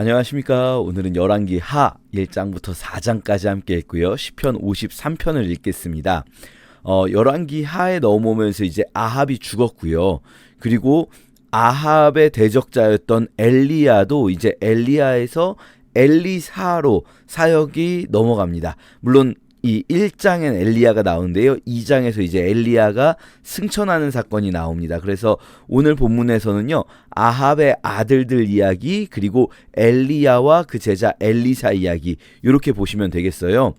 안녕하십니까. 오늘은 열왕기 하 1장부터 4장까지 함께 했고요. 시편 53편을 읽겠습니다. 열왕기 하에 넘어오면서 이제 아합이 죽었고요. 그리고 아합의 대적자였던 엘리야도 이제 엘리야에서 엘리사로 사역이 넘어갑니다. 물론 이 1장엔 엘리야가 나오는데요. 2장에서 이제 엘리야가 승천하는 사건이 나옵니다. 그래서 오늘 본문에서는요. 아합의 아들들 이야기 그리고 엘리야와 그 제자 엘리사 이야기 이렇게 보시면 되겠어요.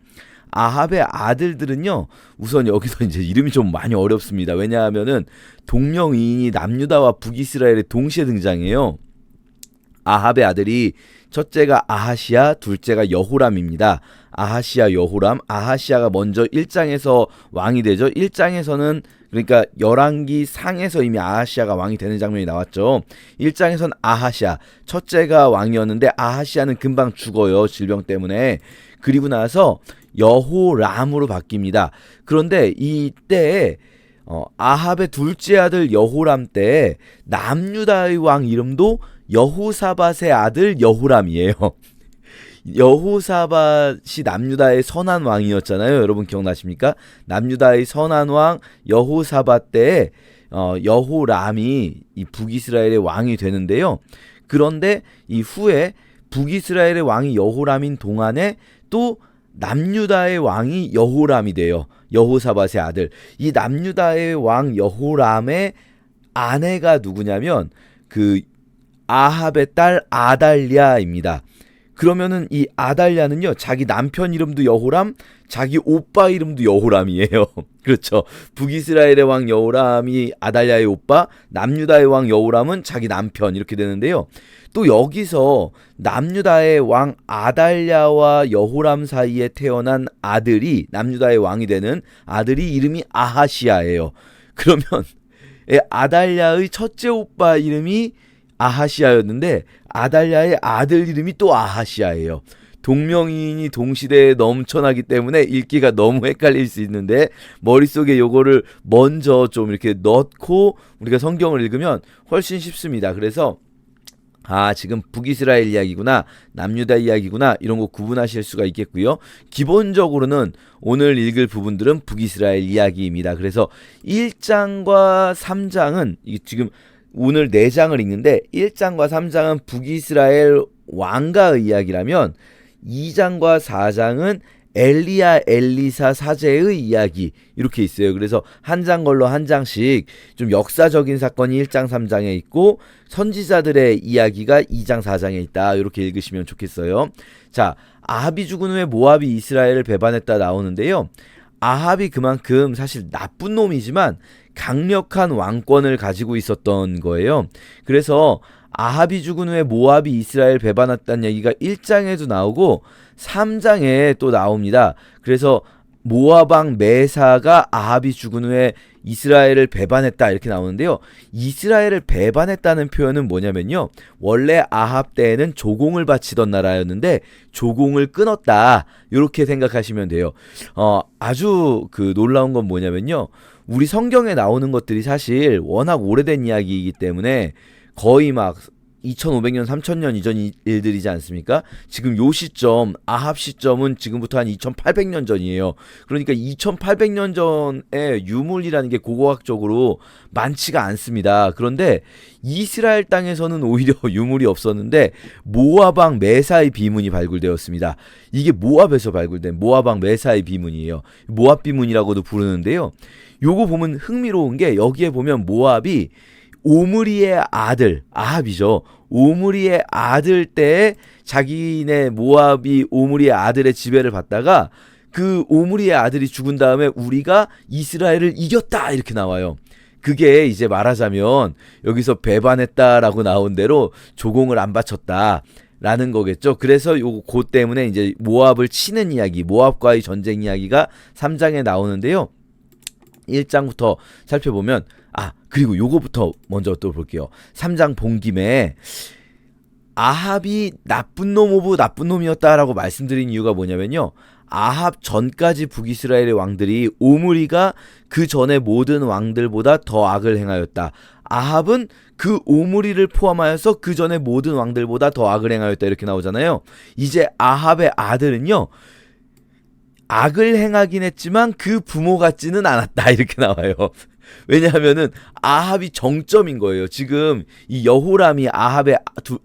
아합의 아들들은요. 우선 여기서 이제 이름이 좀 많이 어렵습니다. 왜냐하면은 동명이인이 남유다와 북이스라엘에 동시에 등장해요. 아합의 아들이 첫째가 아하시야, 둘째가 여호람입니다. 아하시야, 여호람. 아하시야가 먼저 1장에서 왕이 되죠. 1장에서는 그러니까 열왕기 상에서 이미 아하시야가 왕이 되는 장면이 나왔죠. 1장에서는 아하시야 첫째가 왕이었는데 아하시야는 금방 죽어요. 질병 때문에. 그리고 나서 여호람으로 바뀝니다. 그런데 이때 아합의 둘째 아들 여호람 때 남유다의 왕 이름도 여호사밧의 아들 여호람이에요. 여호사밧이 남유다의 선한 왕이었잖아요. 여러분 기억나십니까? 남유다의 선한 왕 여호사밧 때에 여호람이 이 북이스라엘의 왕이 되는데요. 그런데 이 후에 북이스라엘의 왕이 여호람인 동안에 또 남유다의 왕이 여호람이 돼요. 여호사밧의 아들. 이 남유다의 왕 여호람의 아내가 누구냐면 그 아합의 딸 아달랴입니다. 그러면은 이 아달랴는요 자기 남편 이름도 여호람, 자기 오빠 이름도 여호람이에요. 그렇죠. 북이스라엘의 왕 여호람이 아달랴의 오빠, 남유다의 왕 여호람은 자기 남편 이렇게 되는데요. 또 여기서 남유다의 왕 아달랴와 여호람 사이에 태어난 아들이 남유다의 왕이 되는 아들이 이름이 아하시야예요. 그러면 아달랴의 첫째 오빠 이름이 아하시야였는데 아달랴의 아들 이름이 또 아하시야예요. 동명이인이 동시대에 넘쳐나기 때문에 읽기가 너무 헷갈릴 수 있는데 머릿속에 요거를 먼저 좀 이렇게 넣고 우리가 성경을 읽으면 훨씬 쉽습니다. 그래서 지금 북이스라엘 이야기구나, 남유다 이야기구나 이런 거 구분하실 수가 있겠고요. 기본적으로는 오늘 읽을 부분들은 북이스라엘 이야기입니다. 그래서 1장과 3장은 지금 오늘 4장을 읽는데 1장과 3장은 북이스라엘 왕가의 이야기라면 2장과 4장은 엘리야 엘리사 사제의 이야기 이렇게 있어요. 그래서 한 장 걸로 한 장씩 좀 역사적인 사건이 1장 3장에 있고 선지자들의 이야기가 2장 4장에 있다. 이렇게 읽으시면 좋겠어요. 자, 아합이 죽은 후에 모압이 이스라엘을 배반했다 나오는데요. 아합이 그만큼 사실 나쁜 놈이지만 강력한 왕권을 가지고 있었던 거예요. 그래서 아합이 죽은 후에 모압이 이스라엘 배반했다는 얘기가 1장에도 나오고 3장에 또 나옵니다. 그래서 모압 왕 메사가 아합이 죽은 후에 이스라엘을 배반했다 이렇게 나오는데요. 이스라엘을 배반했다는 표현은 뭐냐면요. 원래 아합 때에는 조공을 바치던 나라였는데 조공을 끊었다 이렇게 생각하시면 돼요. 아주 그 놀라운 건 뭐냐면요. 우리 성경에 나오는 것들이 사실 워낙 오래된 이야기이기 때문에 거의 막 2500년, 3000년 이전 일들이지 않습니까? 지금 요 시점, 아합 시점은 지금부터 한 2800년 전이에요. 그러니까 2800년 전에 유물이라는 게 고고학적으로 많지가 않습니다. 그런데 이스라엘 땅에서는 오히려 유물이 없었는데 모압 왕 메사의 비문이 발굴되었습니다. 이게 모압에서 발굴된 모압 왕 메사의 비문이에요. 모압 비문이라고도 부르는데요. 요거 보면 흥미로운 게 여기에 보면 모압이 오므리의 아들 아합이죠. 오므리의 아들 때 자기네 모압이 오므리의 아들의 지배를 받다가 그 오므리의 아들이 죽은 다음에 우리가 이스라엘을 이겼다 이렇게 나와요. 그게 이제 말하자면 여기서 배반했다라고 나온 대로 조공을 안 바쳤다 라는 거겠죠. 그래서 그 때문에 이제 모압을 치는 이야기, 모압과의 전쟁 이야기가 3장에 나오는데요. 1장부터 살펴보면 그리고 요거부터 먼저 또 볼게요. 3장 본 김에 아합이 나쁜 놈 오브 나쁜 놈이었다라고 말씀드린 이유가 뭐냐면요. 아합 전까지 북이스라엘의 왕들이 오므리가 그 전에 모든 왕들보다 더 악을 행하였다. 아합은 그 오므리를 포함하여서 그 전에 모든 왕들보다 더 악을 행하였다. 이렇게 나오잖아요. 이제 아합의 아들은요, 악을 행하긴 했지만 그 부모 같지는 않았다. 이렇게 나와요. 왜냐하면은 아합이 정점인 거예요. 지금 이 여호람이 아합의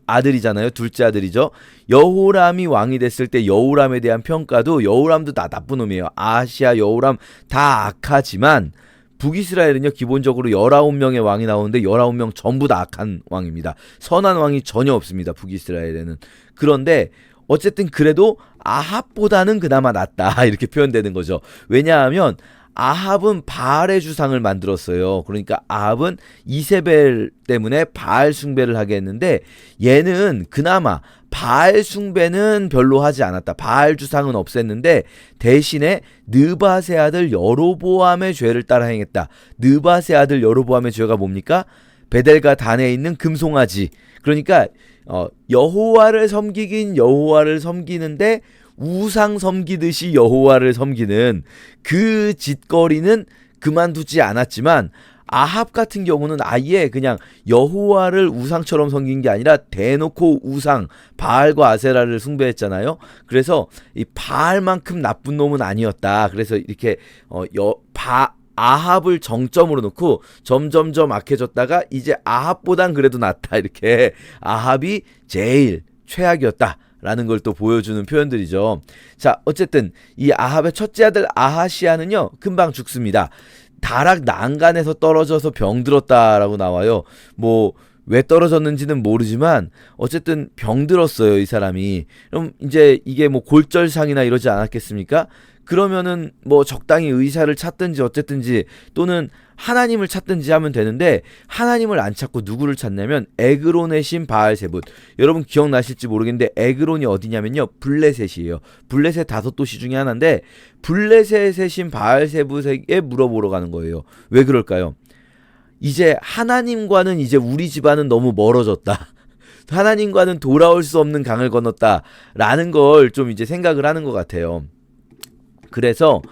아들이잖아요. 둘째 아들이죠. 여호람이 왕이 됐을 때 여호람에 대한 평가도 여호람도 다 나쁜 놈이에요. 아하시아, 여호람 다 악하지만 북이스라엘은요, 기본적으로 19명의 왕이 나오는데 19명 전부 다 악한 왕입니다. 선한 왕이 전혀 없습니다. 북이스라엘에는. 그런데 어쨌든 그래도 아합보다는 그나마 낫다. 이렇게 표현되는 거죠. 왜냐하면 아합은 바알의 주상을 만들었어요. 그러니까 아합은 이세벨 때문에 바알 숭배를 하게 했는데, 얘는 그나마 바알 숭배는 별로 하지 않았다. 바알 주상은 없앴는데 대신에 느밧의 아들 여로보암의 죄를 따라 행했다. 느밧의 아들 여로보암의 죄가 뭡니까? 베델과 단에 있는 금송아지. 그러니까 여호와를 섬기긴 여호와를 섬기는데 우상 섬기듯이 여호와를 섬기는 그 짓거리는 그만두지 않았지만, 아합 같은 경우는 아예 그냥 여호와를 우상처럼 섬긴 게 아니라 대놓고 우상 바알과 아세라를 숭배했잖아요. 그래서 이 바알만큼 나쁜 놈은 아니었다. 그래서 이렇게 아합을 정점으로 놓고 점점점 악해졌다가 이제 아합보단 그래도 낫다. 이렇게 아합이 제일 최악이었다 라는 걸 또 보여주는 표현들이죠. 자, 어쨌든 이 아합의 첫째 아들 아하시아는요, 금방 죽습니다. 다락 난간에서 떨어져서 병들었다라고 나와요. 뭐 왜 떨어졌는지는 모르지만 어쨌든 병들었어요, 이 사람이. 그럼 이제 이게 뭐 골절상이나 이러지 않았겠습니까? 그러면은 뭐 적당히 의사를 찾든지 어쨌든지 또는 하나님을 찾든지 하면 되는데, 하나님을 안 찾고 누구를 찾냐면 에그론의 신 바알세붓. 여러분 기억나실지 모르겠는데 에그론이 어디냐면요, 블레셋이에요. 블레셋 5도시 중에 하나인데 블레셋의 신 바알세붓에게 물어보러 가는 거예요. 왜 그럴까요? 이제 하나님과는 이제 우리 집안은 너무 멀어졌다. 하나님과는 돌아올 수 없는 강을 건넜다라는 걸 좀 이제 생각을 하는 것 같아요. 그래서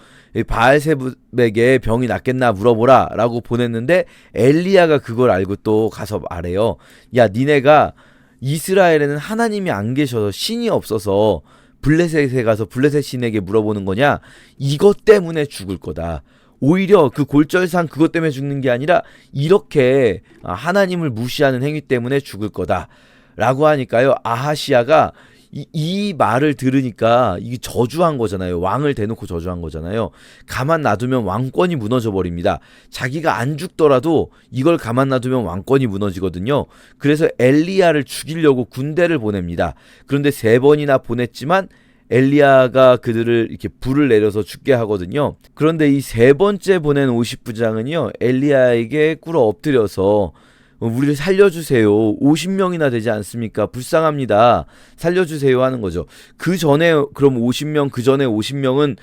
바알세붓에게 병이 낫겠나 물어보라 라고 보냈는데, 엘리야가 그걸 알고 또 가서 말해요. 야, 니네가 이스라엘에는 하나님이 안 계셔서 신이 없어서 블레셋에 가서 블레셋 신에게 물어보는 거냐? 이것 때문에 죽을 거다. 오히려 그 골절상 그것 때문에 죽는 게 아니라 이렇게 하나님을 무시하는 행위 때문에 죽을 거다 라고 하니까요, 아하시아가 이 말을 들으니까 이게 저주한 거잖아요. 왕을 대놓고 저주한 거잖아요. 가만 놔두면 왕권이 무너져 버립니다. 자기가 안 죽더라도 이걸 가만 놔두면 왕권이 무너지거든요. 그래서 엘리야를 죽이려고 군대를 보냅니다. 그런데 3번이나 보냈지만 엘리야가 그들을 이렇게 불을 내려서 죽게 하거든요. 그런데 이 3번째 보낸 50부장은요, 엘리야에게 꿇어 엎드려서 우리를 살려주세요. 50명이나 되지 않습니까? 불쌍합니다. 살려주세요 하는 거죠. 그 전에 그럼 50명, 그 전에 50명은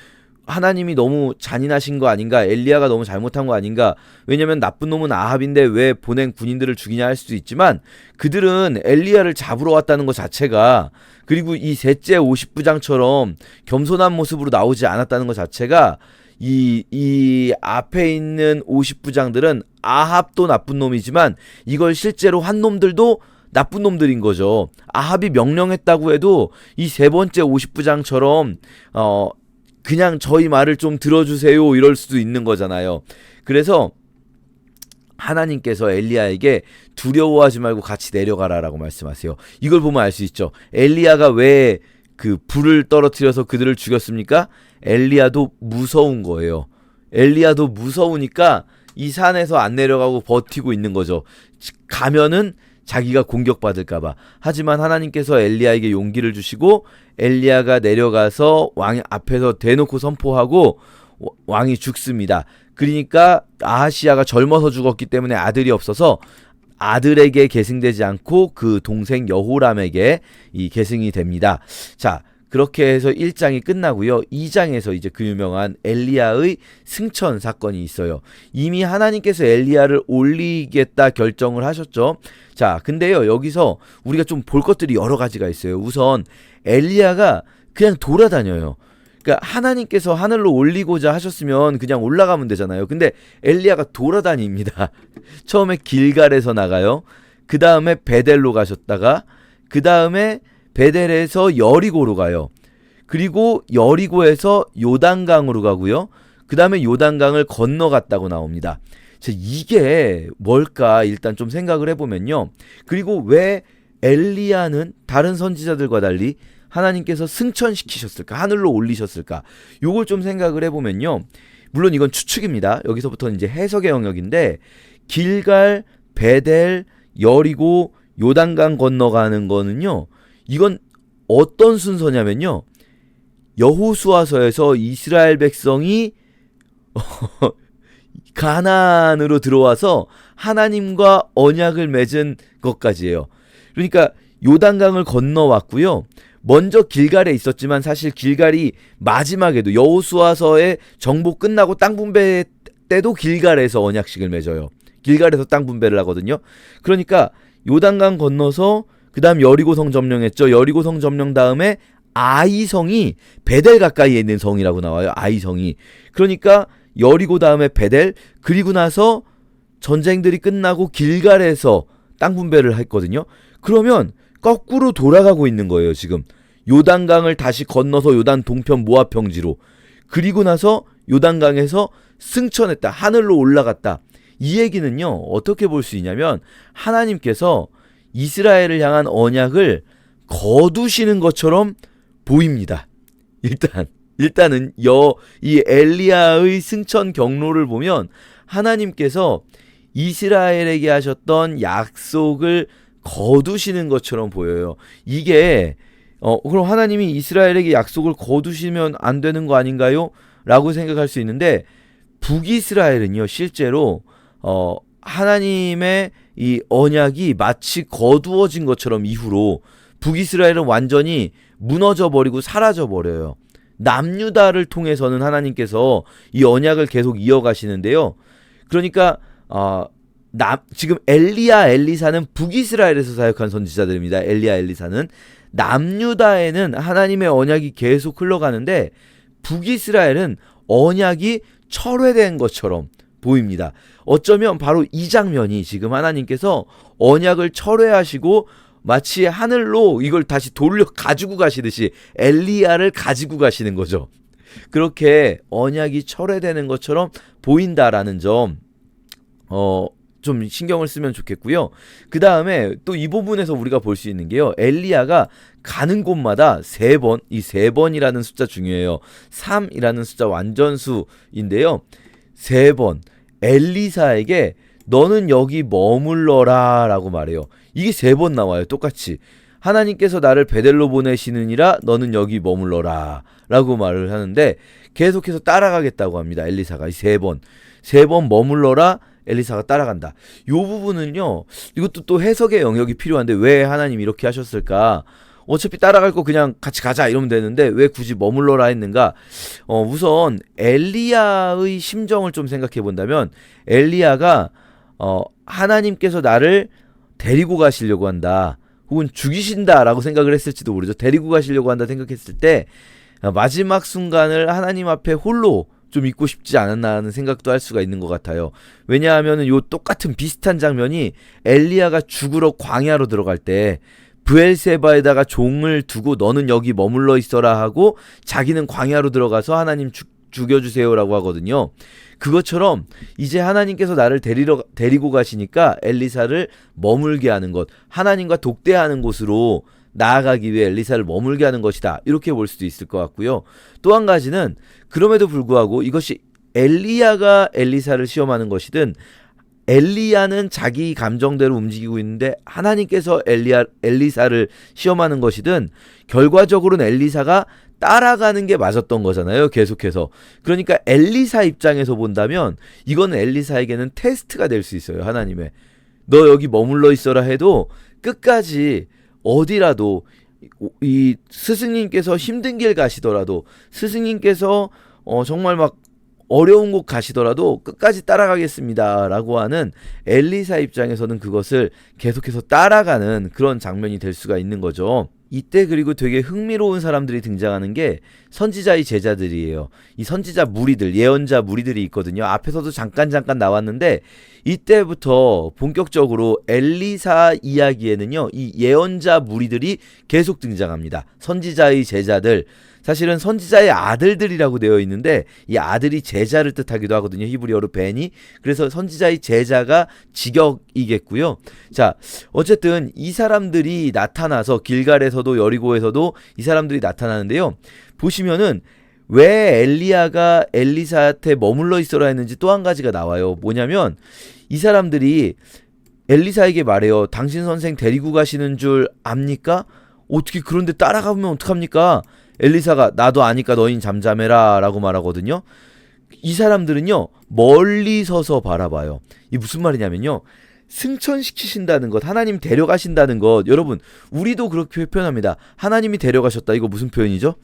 하나님이 너무 잔인하신 거 아닌가? 엘리야가 너무 잘못한 거 아닌가? 왜냐면 나쁜 놈은 아합인데 왜 보낸 군인들을 죽이냐 할 수도 있지만, 그들은 엘리야를 잡으러 왔다는 것 자체가, 그리고 이 셋째 50부장처럼 겸손한 모습으로 나오지 않았다는 것 자체가, 이 앞에 있는 50부장들은 아합도 나쁜 놈이지만 이걸 실제로 한 놈들도 나쁜 놈들인 거죠. 아합이 명령했다고 해도 이 3번째 50부장처럼 그냥 저희 말을 좀 들어주세요 이럴 수도 있는 거잖아요. 그래서 하나님께서 엘리야에게 두려워하지 말고 같이 내려가라라고 말씀하세요. 이걸 보면 알 수 있죠. 엘리야가 왜 그 불을 떨어뜨려서 그들을 죽였습니까? 엘리야도 무서운 거예요. 엘리야도 무서우니까 이 산에서 안 내려가고 버티고 있는 거죠. 가면은 자기가 공격받을까봐. 하지만 하나님께서 엘리야에게 용기를 주시고 엘리야가 내려가서 왕 앞에서 대놓고 선포하고 왕이 죽습니다. 그러니까 아하시아가 젊어서 죽었기 때문에 아들이 없어서 아들에게 계승되지 않고 그 동생 여호람에게 이 계승이 됩니다. 자, 그렇게 해서 1장이 끝나고요. 2장에서 이제 그 유명한 엘리야의 승천 사건이 있어요. 이미 하나님께서 엘리야를 올리겠다 결정을 하셨죠. 자, 근데요, 여기서 우리가 좀 볼 것들이 여러 가지가 있어요. 우선 엘리야가 그냥 돌아다녀요. 그러니까 하나님께서 하늘로 올리고자 하셨으면 그냥 올라가면 되잖아요. 근데 엘리야가 돌아다닙니다. 처음에 길갈에서 나가요. 그 다음에 베델로 가셨다가 그 다음에 베델에서 여리고로 가요. 그리고 여리고에서 요단강으로 가고요. 그 다음에 요단강을 건너갔다고 나옵니다. 이게 뭘까 일단 좀 생각을 해보면요. 그리고 왜 엘리야는 다른 선지자들과 달리 하나님께서 승천시키셨을까? 하늘로 올리셨을까? 요걸 좀 생각을 해보면요. 물론 이건 추측입니다. 여기서부터는 이제 해석의 영역인데 길갈, 베델, 여리고, 요단강 건너가는 거는요. 이건 어떤 순서냐면요. 여호수아서에서 이스라엘 백성이 가나안으로 들어와서 하나님과 언약을 맺은 것까지예요. 그러니까 요단강을 건너왔고요. 먼저 길갈에 있었지만 사실 길갈이 마지막에도 여호수아서의 정복 끝나고 땅 분배 때도 길갈에서 언약식을 맺어요. 길갈에서 땅 분배를 하거든요. 그러니까 요단강 건너서 그 다음 여리고성 점령했죠. 여리고성 점령 다음에 아이성이 베델 가까이에 있는 성이라고 나와요. 아이성이. 그러니까 여리고 다음에 베델, 그리고 나서 전쟁들이 끝나고 길갈에서 땅 분배를 했거든요. 그러면 거꾸로 돌아가고 있는 거예요. 지금 요단강을 다시 건너서 요단 동편 모압 평지로, 그리고 나서 요단강에서 승천했다. 하늘로 올라갔다. 이 얘기는요. 어떻게 볼 수 있냐면 하나님께서 이스라엘을 향한 언약을 거두시는 것처럼 보입니다. 일단은 이 엘리야의 승천 경로를 보면 하나님께서 이스라엘에게 하셨던 약속을 거두시는 것처럼 보여요. 이게 그럼 하나님이 이스라엘에게 약속을 거두시면 안 되는 거 아닌가요? 라고 생각할 수 있는데 북이스라엘은요 실제로 하나님의 이 언약이 마치 거두어진 것처럼 이후로 북이스라엘은 완전히 무너져 버리고 사라져 버려요. 남유다를 통해서는 하나님께서 이 언약을 계속 이어가시는데요. 그러니까 지금 엘리야, 엘리사는 북이스라엘에서 사역한 선지자들입니다. 엘리야, 엘리사는 남유다에는 하나님의 언약이 계속 흘러가는데 북이스라엘은 언약이 철회된 것처럼 보입니다. 어쩌면 바로 이 장면이 지금 하나님께서 언약을 철회하시고 마치 하늘로 이걸 다시 돌려 가지고 가시듯이 엘리야를 가지고 가시는 거죠. 그렇게 언약이 철회되는 것처럼 보인다라는 점 좀 신경을 쓰면 좋겠고요. 그 다음에 또 이 부분에서 우리가 볼 수 있는 게요. 엘리야가 가는 곳마다 3번, 이 3번이라는 숫자 중요해요. 3이라는 숫자 완전수인데요. 3번 엘리사에게 너는 여기 머물러라 라고 말해요. 이게 3번 나와요. 똑같이. 하나님께서 나를 베델로 보내시느니라 너는 여기 머물러라 라고 말을 하는데 계속해서 따라가겠다고 합니다. 엘리사가 이 3번 머물러라. 엘리사가 따라간다. 이 부분은요. 이것도 또 해석의 영역이 필요한데 왜 하나님 이렇게 하셨을까? 어차피 따라갈 거 그냥 같이 가자 이러면 되는데 왜 굳이 머물러라 했는가? 우선 엘리야의 심정을 좀 생각해 본다면 엘리야가 하나님께서 나를 데리고 가시려고 한다. 혹은 죽이신다라고 생각을 했을지도 모르죠. 데리고 가시려고 한다 생각했을 때 마지막 순간을 하나님 앞에 홀로 좀 있고 싶지 않았나 하는 생각도 할 수가 있는 것 같아요. 왜냐하면 요 똑같은 비슷한 장면이 엘리야가 죽으러 광야로 들어갈 때 브엘세바에다가 종을 두고 너는 여기 머물러 있어라 하고 자기는 광야로 들어가서 하나님 죽여주세요라고 하거든요. 그것처럼 이제 하나님께서 나를 데리고 가시니까 엘리사를 머물게 하는 것, 하나님과 독대하는 곳으로 나아가기 위해 엘리사를 머물게 하는 것이다. 이렇게 볼 수도 있을 것 같고요. 또 한 가지는 그럼에도 불구하고 이것이 엘리야가 엘리사를 시험하는 것이든 엘리야는 자기 감정대로 움직이고 있는데 하나님께서 엘리사를 시험하는 것이든 결과적으로는 엘리사가 따라가는 게 맞았던 거잖아요. 계속해서. 그러니까 엘리사 입장에서 본다면 이거는 엘리사에게는 테스트가 될 수 있어요. 하나님의. 너 여기 머물러 있어라 해도 끝까지 어디라도 이 스승님께서 힘든 길 가시더라도 스승님께서 정말 막 어려운 곳 가시더라도 끝까지 따라가겠습니다 라고 하는 엘리사 입장에서는 그것을 계속해서 따라가는 그런 장면이 될 수가 있는 거죠. 이때 그리고 되게 흥미로운 사람들이 등장하는 게 선지자의 제자들이에요. 이 선지자 무리들, 예언자 무리들이 있거든요. 앞에서도 잠깐 나왔는데 이때부터 본격적으로 엘리사 이야기에는요, 이 예언자 무리들이 계속 등장합니다. 선지자의 제자들, 사실은 선지자의 아들들이라고 되어 있는데 이 아들이 제자를 뜻하기도 하거든요. 히브리어로 베니. 그래서 선지자의 제자가 직역이겠고요. 자, 어쨌든 이 사람들이 나타나서 길갈에서도 여리고에서도 이 사람들이 나타나는데요. 보시면은 왜 엘리야가 엘리사한테 머물러 있어라 했는지 또 한 가지가 나와요. 뭐냐면 이 사람들이 엘리사에게 말해요. 당신 선생 데리고 가시는 줄 압니까? 어떻게 그런데 따라가면 어떡합니까? 엘리사가 나도 아니까 너흰 잠잠해라 라고 말하거든요. 이 사람들은요, 멀리 서서 바라봐요. 이게 무슨 말이냐면요, 승천시키신다는 것, 하나님 데려가신다는 것, 여러분 우리도 그렇게 표현합니다. 하나님이 데려가셨다. 이거 무슨 표현이죠?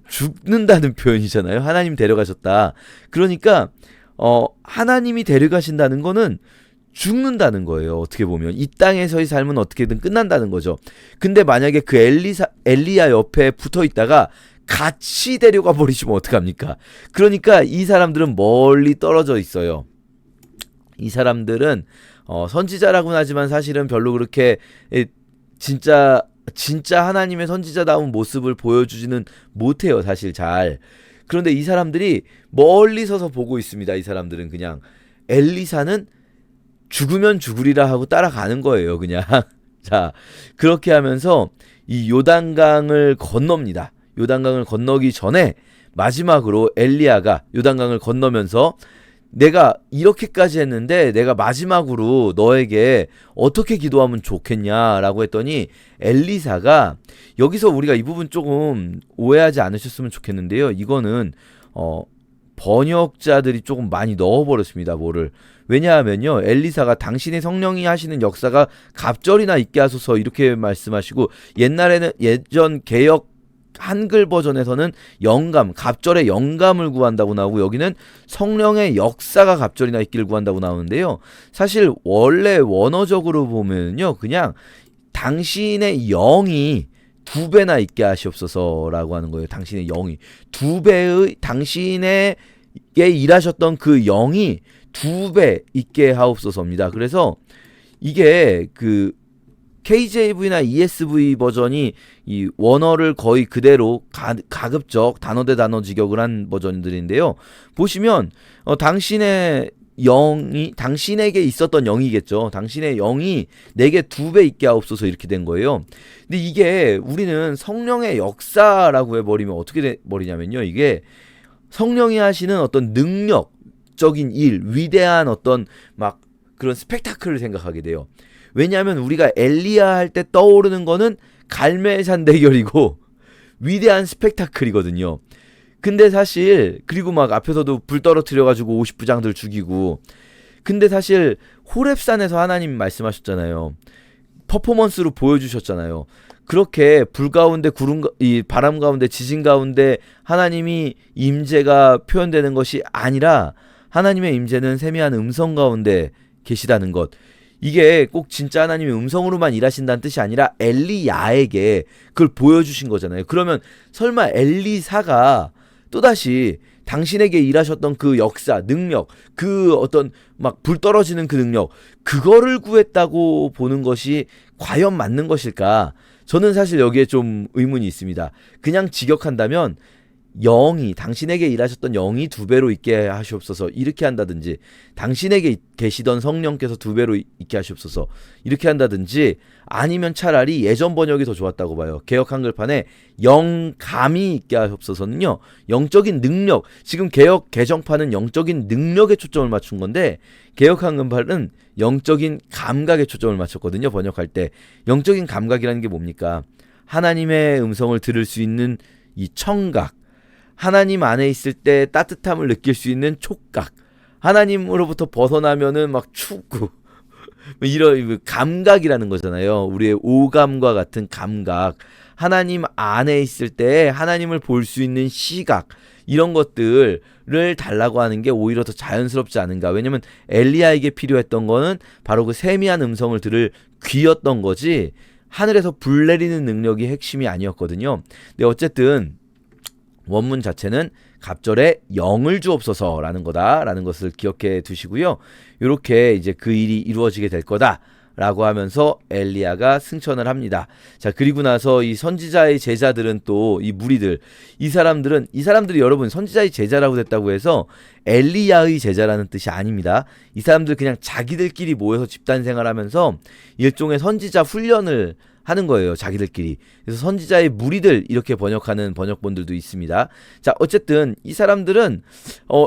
죽는다는 표현이잖아요. 하나님 데려가셨다. 그러니까 하나님이 데려가신다는 거는 죽는다는 거예요. 어떻게 보면 이 땅에서의 삶은 어떻게든 끝난다는 거죠. 근데 만약에 그 엘리야 옆에 붙어 있다가 같이 데려가 버리시면 어떡합니까? 그러니까 이 사람들은 멀리 떨어져 있어요. 이 사람들은 선지자라고는 하지만 사실은 별로 그렇게 진짜 하나님의 선지자다운 모습을 보여주지는 못해요. 사실 잘. 그런데 이 사람들이 멀리 서서 보고 있습니다. 이 사람들은 그냥 엘리사는 죽으면 죽으리라 하고 따라가는 거예요. 그냥. 자, 그렇게 하면서 이 요단강을 건넙니다. 요단강을 건너기 전에 마지막으로 엘리야가 요단강을 건너면서 내가 이렇게까지 했는데 내가 마지막으로 너에게 어떻게 기도하면 좋겠냐라고 했더니 엘리사가, 여기서 우리가 이 부분 조금 오해하지 않으셨으면 좋겠는데요. 이거는 번역자들이 조금 많이 넣어버렸습니다. 뭐를. 왜냐하면요, 엘리사가 당신의 성령이 하시는 역사가 갑절이나 있게 하소서 이렇게 말씀하시고, 옛날에는 예전 개역 한글 버전에서는 영감, 갑절의 영감을 구한다고 나오고, 여기는 성령의 역사가 갑절이나 있기를 구한다고 나오는데요. 사실 원래 원어적으로 보면요, 그냥 당신의 영이 2배나 있게 하시옵소서라고 하는 거예요. 당신의 영이 2배의, 당신에게 일하셨던 그 영이 2배 있게 하옵소서입니다. 그래서 이게 그 KJV나 ESV 버전이 이 원어를 거의 그대로 가급적 단어 대 단어 직역을 한 버전들인데요. 보시면 당신의 영이, 당신에게 있었던 영이겠죠. 당신의 영이 내게 2배 있게 하옵소서 이렇게 된 거예요. 근데 이게 우리는 성령의 역사라고 해버리면 어떻게 돼버리냐면요, 이게 성령이 하시는 어떤 능력적인 일, 위대한 어떤 막 그런 스펙타클을 생각하게 돼요. 왜냐하면 우리가 엘리야 할 때 떠오르는 거는 갈멜산 대결이고 위대한 스펙타클이거든요. 근데 사실, 그리고 막 앞에서도 불 떨어뜨려가지고 50부장들 죽이고, 근데 사실 호렙산에서 하나님 말씀하셨잖아요. 퍼포먼스로 보여주셨잖아요. 그렇게 불 가운데 이 바람 가운데 지진 가운데 하나님이 임재가 표현되는 것이 아니라 하나님의 임재는 세미한 음성 가운데 계시다는 것. 이게 꼭 진짜 하나님의 음성으로만 일하신다는 뜻이 아니라 엘리야에게 그걸 보여주신 거잖아요. 그러면 설마 엘리사가 또다시 당신에게 일하셨던 그 역사, 능력, 그 어떤 막 불 떨어지는 그 능력, 그거를 구했다고 보는 것이 과연 맞는 것일까? 저는 사실 여기에 좀 의문이 있습니다. 그냥 직역한다면 영이, 당신에게 일하셨던 영이 2배로 있게 하시옵소서 이렇게 한다든지, 당신에게 계시던 성령께서 2배로 있게 하시옵소서 이렇게 한다든지, 아니면 차라리 예전 번역이 더 좋았다고 봐요. 개역 한글판에 영감이 있게 하시옵소서는요, 영적인 능력, 지금 개역 개정판은 영적인 능력에 초점을 맞춘 건데 개역 한글판은 영적인 감각에 초점을 맞췄거든요. 번역할 때 영적인 감각이라는 게 뭡니까? 하나님의 음성을 들을 수 있는 이 청각, 하나님 안에 있을 때 따뜻함을 느낄 수 있는 촉각, 하나님으로부터 벗어나면은 막 춥고 이런 감각이라는 거잖아요. 우리의 오감과 같은 감각, 하나님 안에 있을 때 하나님을 볼 수 있는 시각, 이런 것들을 달라고 하는 게 오히려 더 자연스럽지 않은가. 왜냐면 엘리야에게 필요했던 거는 바로 그 세미한 음성을 들을 귀였던 거지, 하늘에서 불 내리는 능력이 핵심이 아니었거든요. 근데 어쨌든 원문 자체는 갑절에 영을 주옵소서라는 거다라는 것을 기억해 두시고요. 이렇게 이제 그 일이 이루어지게 될 거다라고 하면서 엘리야가 승천을 합니다. 자, 그리고 나서 이 선지자의 제자들은 또 이 무리들, 이 사람들이 여러분 선지자의 제자라고 됐다고 해서 엘리야의 제자라는 뜻이 아닙니다. 이 사람들 그냥 자기들끼리 모여서 집단 생활하면서 일종의 선지자 훈련을 하는 거예요. 자기들끼리. 그래서 선지자의 무리들 이렇게 번역하는 번역본들도 있습니다. 자, 어쨌든 이 사람들은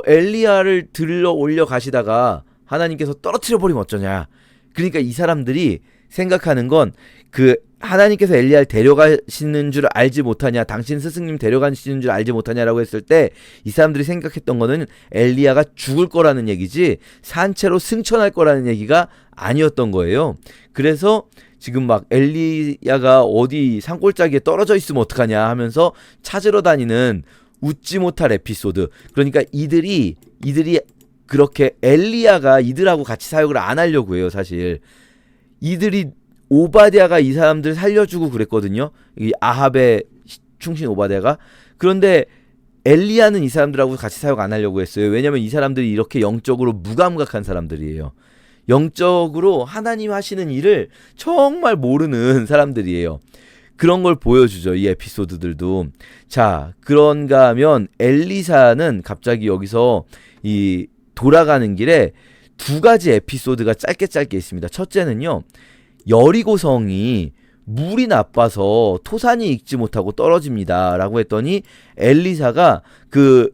엘리야를 들러 올려 가시다가 하나님께서 떨어뜨려 버리면 어쩌냐. 그러니까 이 사람들이 생각하는 건 그 하나님께서 엘리야를 데려가시는 줄 알지 못하냐, 당신 스승님 데려가시는 줄 알지 못하냐라고 했을 때 이 사람들이 생각했던 거는 엘리야가 죽을 거라는 얘기지 산채로 승천할 거라는 얘기가 아니었던 거예요. 그래서 지금 막 엘리야가 어디 산골짜기에 떨어져 있으면 어떡하냐 하면서 찾으러 다니는 웃지 못할 에피소드. 그러니까 이들이 그렇게 엘리야가 이들하고 같이 사역을 안 하려고 해요. 사실 이들이 오바댜가 이 사람들 살려주고 그랬거든요. 이 아합의 충신 오바댜가. 그런데 엘리야는 이 사람들하고 같이 사역 안 하려고 했어요. 왜냐면 이 사람들이 이렇게 영적으로 무감각한 사람들이에요. 영적으로 하나님 하시는 일을 정말 모르는 사람들이에요. 그런 걸 보여주죠. 이 에피소드들도. 자, 그런가 하면 엘리사는 갑자기 여기서 이 돌아가는 길에 두 가지 에피소드가 짧게 있습니다. 첫째는요. 여리고성이 물이 나빠서 토산이 익지 못하고 떨어집니다. 라고 했더니 엘리사가 그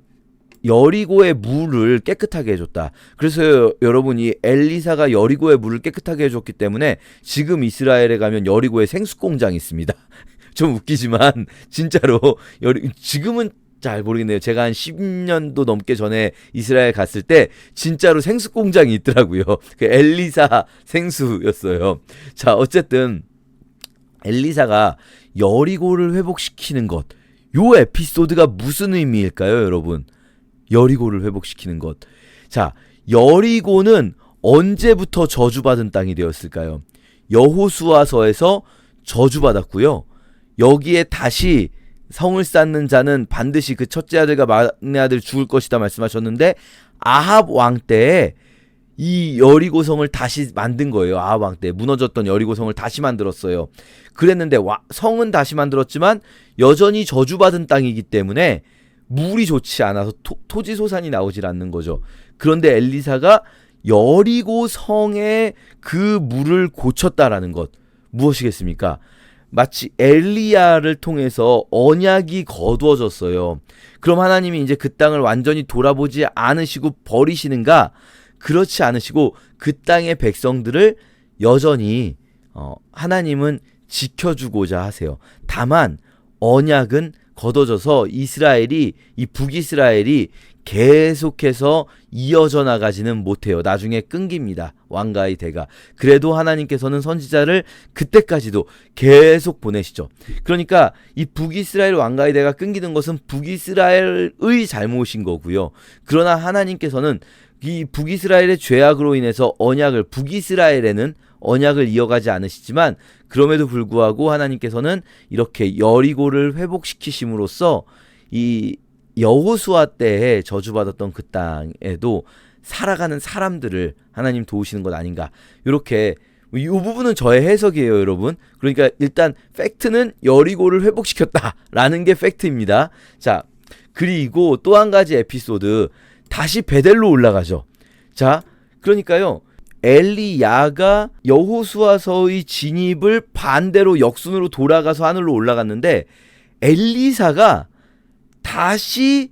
여리고의 물을 깨끗하게 해줬다. 그래서 여러분이 엘리사가 여리고의 물을 깨끗하게 해줬기 때문에 지금 이스라엘에 가면 여리고에 생수공장이 있습니다. 좀 웃기지만 진짜로 지금은 잘 모르겠네요. 제가 한 10년도 넘게 전에 이스라엘 갔을 때 진짜로 생수공장이 있더라고요. 그 엘리사 생수였어요. 자, 어쨌든 엘리사가 여리고를 회복시키는 것, 요 에피소드가 무슨 의미일까요, 여러분? 여리고를 회복시키는 것. 자, 여리고는 언제부터 저주받은 땅이 되었을까요? 여호수아서에서 저주받았고요. 여기에 다시 성을 쌓는 자는 반드시 그 첫째 아들과 막내 아들 죽을 것이다 말씀하셨는데 아합 왕 때에 이 여리고성을 다시 만든 거예요. 아합 왕 때 무너졌던 여리고성을 다시 만들었어요. 그랬는데 성은 다시 만들었지만 여전히 저주받은 땅이기 때문에 물이 좋지 않아서 토지소산이 나오질 않는 거죠. 그런데 엘리사가 여리고 성의 그 물을 고쳤다라는 것, 무엇이겠습니까? 마치 엘리야를 통해서 언약이 거두어졌어요. 그럼 하나님이 이제 그 땅을 완전히 돌아보지 않으시고 버리시는가? 그렇지 않으시고 그 땅의 백성들을 여전히 하나님은 지켜주고자 하세요. 다만 언약은 거둬져서 이 북이스라엘이 계속해서 이어져 나가지는 못해요. 나중에 끊깁니다. 왕가의 대가. 그래도 하나님께서는 선지자를 그때까지도 계속 보내시죠. 그러니까 이 북이스라엘 왕가의 대가 끊기는 것은 북이스라엘의 잘못인 거고요. 그러나 하나님께서는 이 북이스라엘의 죄악으로 인해서 북이스라엘에는 언약을 이어가지 않으시지만 그럼에도 불구하고 하나님께서는 이렇게 여리고를 회복시키심으로써 이 여호수아 때에 저주받았던 그 땅에도 살아가는 사람들을 하나님 도우시는 것 아닌가. 이렇게 이 부분은 저의 해석이에요, 여러분. 그러니까 일단 팩트는 여리고를 회복시켰다라는 게 팩트입니다. 자, 그리고 또 한 가지 에피소드, 다시 베델로 올라가죠. 자, 그러니까요. 엘리야가 여호수아서의 진입을 반대로 역순으로 돌아가서 하늘로 올라갔는데 엘리사가 다시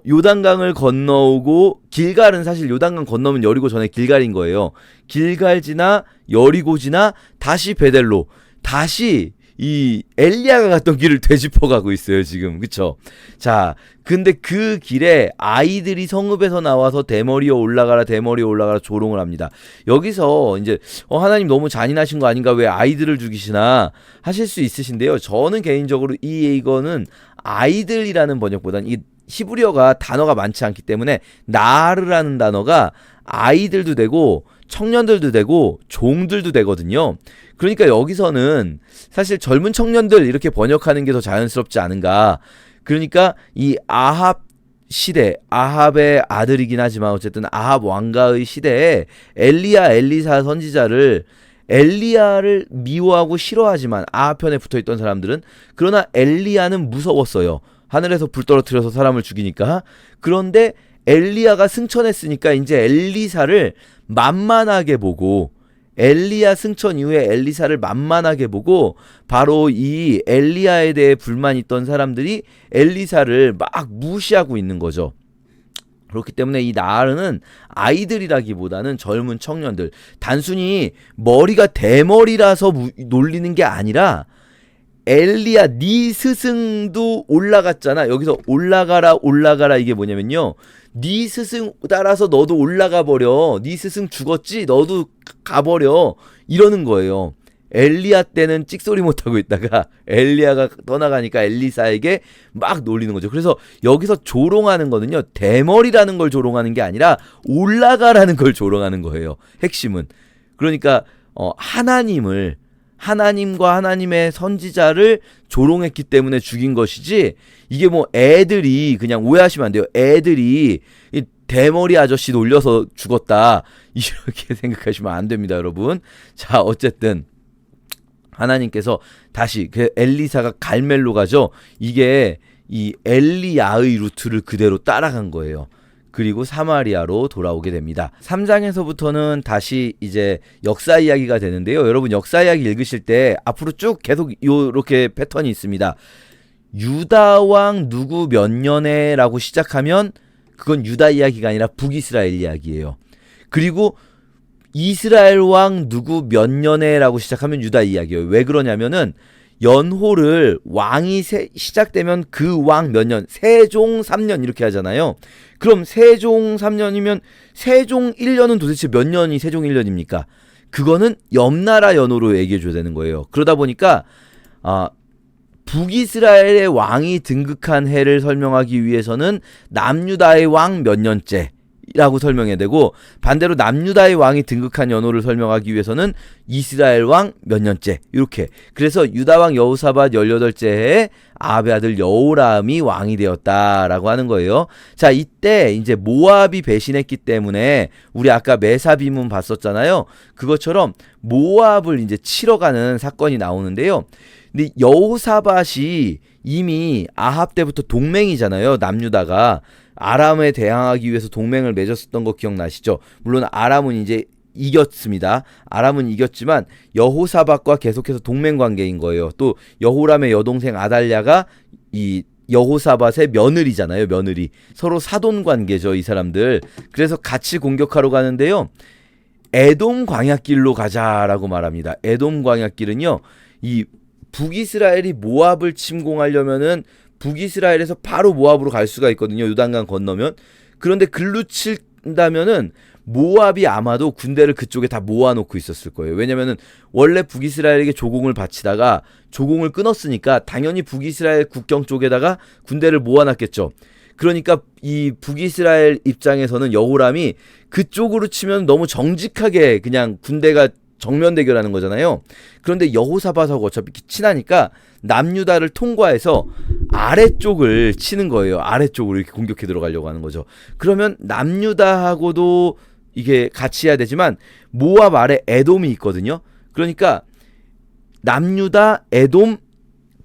요단강을 건너오고, 길갈은 사실 요단강 건너면 여리고 전에 길갈인 거예요. 길갈 지나 여리고 지나 다시 베델로, 다시 이 엘리야가 갔던 길을 되짚어가고 있어요 지금. 그쵸? 자, 근데 그 길에 아이들이 성읍에서 나와서 대머리에 올라가라 조롱을 합니다. 여기서 이제 하나님 너무 잔인하신 거 아닌가, 왜 아이들을 죽이시나 하실 수 있으신데요. 저는 개인적으로 이거는 아이들이라는 번역보다는 이 히브리어가 단어가 많지 않기 때문에 나르라는 단어가 아이들도 되고 청년들도 되고 종들도 되거든요. 그러니까 여기서는 사실 젊은 청년들 이렇게 번역하는 게 더 자연스럽지 않은가. 그러니까 이 아합 시대, 아합의 아들이긴 하지만 어쨌든 아합 왕가의 시대에 엘리야, 엘리사 선지자를 엘리야를 미워하고 싫어하지만 아합 편에 붙어있던 사람들은 그러나 엘리야는 무서웠어요. 하늘에서 불 떨어뜨려서 사람을 죽이니까. 그런데 엘리야가 승천했으니까 이제 엘리사를 만만하게 보고 엘리야 승천 이후에 엘리사를 만만하게 보고 바로 이 엘리야에 대해 불만 있던 사람들이 엘리사를 막 무시하고 있는 거죠. 그렇기 때문에 이 나르는 아이들이라기보다는 젊은 청년들, 단순히 머리가 대머리라서 놀리는 게 아니라 엘리야 네 스승도 올라갔잖아. 여기서 올라가라 이게 뭐냐면요, 네 스승 따라서 너도 올라가 버려. 네 스승 죽었지? 너도 가버려. 이러는 거예요. 엘리야 때는 찍소리 못하고 있다가 엘리야가 떠나가니까 엘리사에게 막 놀리는 거죠. 그래서 여기서 조롱하는 거는요, 대머리라는 걸 조롱하는 게 아니라 올라가라는 걸 조롱하는 거예요. 핵심은. 그러니까 하나님과 하나님의 선지자를 조롱했기 때문에 죽인 것이지, 이게 뭐 애들이, 그냥 오해하시면 안 돼요. 애들이 이 대머리 아저씨 놀려서 죽었다 이렇게 생각하시면 안 됩니다, 여러분. 자, 어쨌든 하나님께서 다시 그 엘리사가 갈멜로 가죠. 이게 이 엘리야의 루트를 그대로 따라간 거예요. 그리고 사마리아로 돌아오게 됩니다. 3장에서부터는 다시 이제 역사 이야기가 되는데요. 여러분 역사 이야기 읽으실 때 앞으로 쭉 계속 이렇게 패턴이 있습니다. 유다왕 누구 몇 년에라고 시작하면 그건 유다 이야기가 아니라 북이스라엘 이야기예요. 그리고 이스라엘 왕 누구 몇 년에라고 시작하면 유다 이야기예요. 왜 그러냐면은 연호를 왕이 시작되면 그 왕 몇 년, 세종 3년 이렇게 하잖아요. 그럼 세종 3년이면 세종 1년은 도대체 몇 년이 세종 1년입니까? 그거는 옆나라 연호로 얘기해줘야 되는 거예요. 그러다 보니까 북이스라엘의 왕이 등극한 해를 설명하기 위해서는 남유다의 왕 몇 년째 라고 설명해야 되고, 반대로 남유다의 왕이 등극한 연호를 설명하기 위해서는 이스라엘 왕 몇 년째, 이렇게. 그래서 유다왕 여호사밧 18째 해에 아합의 아들 여호람이 왕이 되었다라고 하는 거예요. 자, 이때 이제 모압이 배신했기 때문에 우리 아까 메사비문 봤었잖아요. 그것처럼 모압을 이제 치러 가는 사건이 나오는데요. 근데 여호사밧이 이미 아합 때부터 동맹이잖아요. 남유다가 아람에 대항하기 위해서 동맹을 맺었었던 거 기억나시죠? 물론 아람은 이제 이겼습니다. 아람은 이겼지만 여호사밧과 계속해서 동맹 관계인 거예요. 또 여호람의 여동생 아달랴가 이 여호사밧의 며느리잖아요. 며느리. 서로 사돈 관계죠, 이 사람들. 그래서 같이 공격하러 가는데요. 에돔 광야길로 가자라고 말합니다. 에돔 광야길은요, 이 북이스라엘이 모압을 침공하려면은 북이스라엘에서 바로 모압으로 갈 수가 있거든요. 요단강 건너면. 그런데 글로 친다면은 모압이 아마도 군대를 그쪽에 다 모아놓고 있었을 거예요. 왜냐면은 원래 북이스라엘에게 조공을 바치다가 조공을 끊었으니까 당연히 북이스라엘 국경 쪽에다가 군대를 모아놨겠죠. 그러니까 이 북이스라엘 입장에서는 여호람이 그쪽으로 치면 너무 정직하게 그냥 군대가 정면 대결하는 거잖아요. 그런데 여호사밧하고 어차피 친하니까 남유다를 통과해서 아래쪽을 치는 거예요. 아래쪽으로 이렇게 공격해 들어가려고 하는 거죠. 그러면 남유다하고도 이게 같이 해야 되지만 모압 아래 에돔이 있거든요. 그러니까 남유다, 에돔,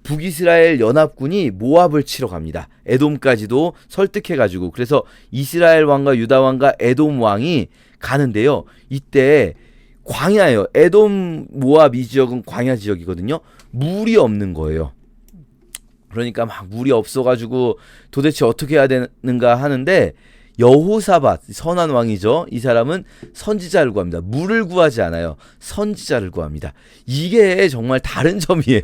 북이스라엘 연합군이 모압을 치러 갑니다. 에돔까지도 설득해가지고. 그래서 이스라엘 왕과 유다 왕과 에돔 왕이 가는데요. 이때 광야예요. 에돔, 모압 이 지역은 광야 지역이거든요. 물이 없는 거예요. 그러니까 막 물이 없어가지고 도대체 어떻게 해야 되는가 하는데 여호사밧, 선한 왕이죠. 이 사람은 선지자를 구합니다. 물을 구하지 않아요. 선지자를 구합니다. 이게 정말 다른 점이에요.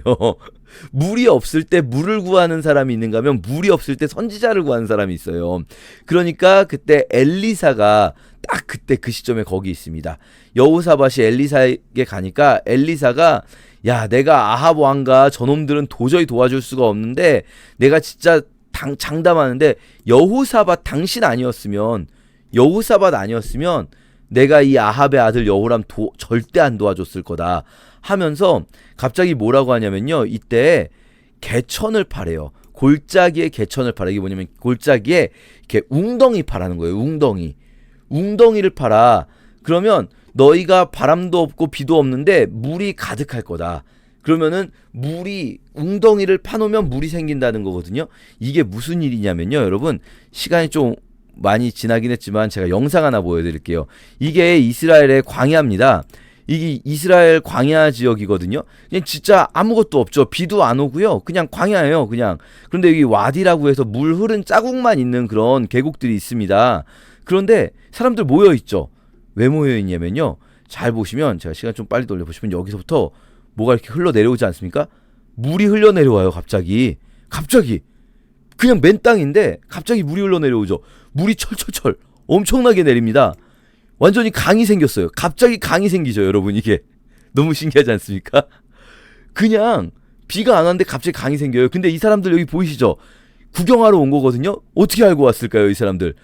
물이 없을 때 물을 구하는 사람이 있는가 하면 물이 없을 때 선지자를 구하는 사람이 있어요. 그러니까 그때 엘리사가 딱 그때 그 시점에 거기 있습니다. 여호사밧이 엘리사에게 가니까 엘리사가 야, 내가 아합 왕과 저놈들은 도저히 도와줄 수가 없는데 내가 진짜 장담하는데 여호사밧 아니었으면 내가 이 아합의 아들 여호람 절대 안 도와줬을 거다 하면서 갑자기 뭐라고 하냐면요. 이때 개천을 파래요. 골짜기에 개천을 팔아. 이게 뭐냐면 골짜기에 이렇게 웅덩이 파라는 거예요. 웅덩이를 팔아. 그러면 너희가 바람도 없고 비도 없는데 물이 가득할 거다. 그러면은 웅덩이를 파놓으면 물이 생긴다는 거거든요. 이게 무슨 일이냐면요. 여러분, 시간이 좀 많이 지나긴 했지만 제가 영상 하나 보여드릴게요. 이게 이스라엘의 광야입니다. 이게 이스라엘 광야 지역이거든요. 그냥 진짜 아무것도 없죠. 비도 안 오고요. 그냥 광야예요. 그냥. 그런데 여기 와디라고 해서 물 흐른 자국만 있는 그런 계곡들이 있습니다. 그런데 사람들 모여 있죠. 왜 모여 있냐면요. 잘 보시면, 제가 시간 좀 빨리 돌려보시면 여기서부터 뭐가 이렇게 흘러내려오지 않습니까? 물이 흘러내려와요. 갑자기 그냥 맨 땅인데 갑자기 물이 흘러내려오죠. 물이 철철철 엄청나게 내립니다. 완전히 강이 생겼어요. 갑자기 강이 생기죠, 여러분. 이게 너무 신기하지 않습니까? 그냥 비가 안 왔는데 갑자기 강이 생겨요. 근데 이 사람들 여기 보이시죠? 구경하러 온 거거든요. 어떻게 알고 왔을까요, 이 사람들?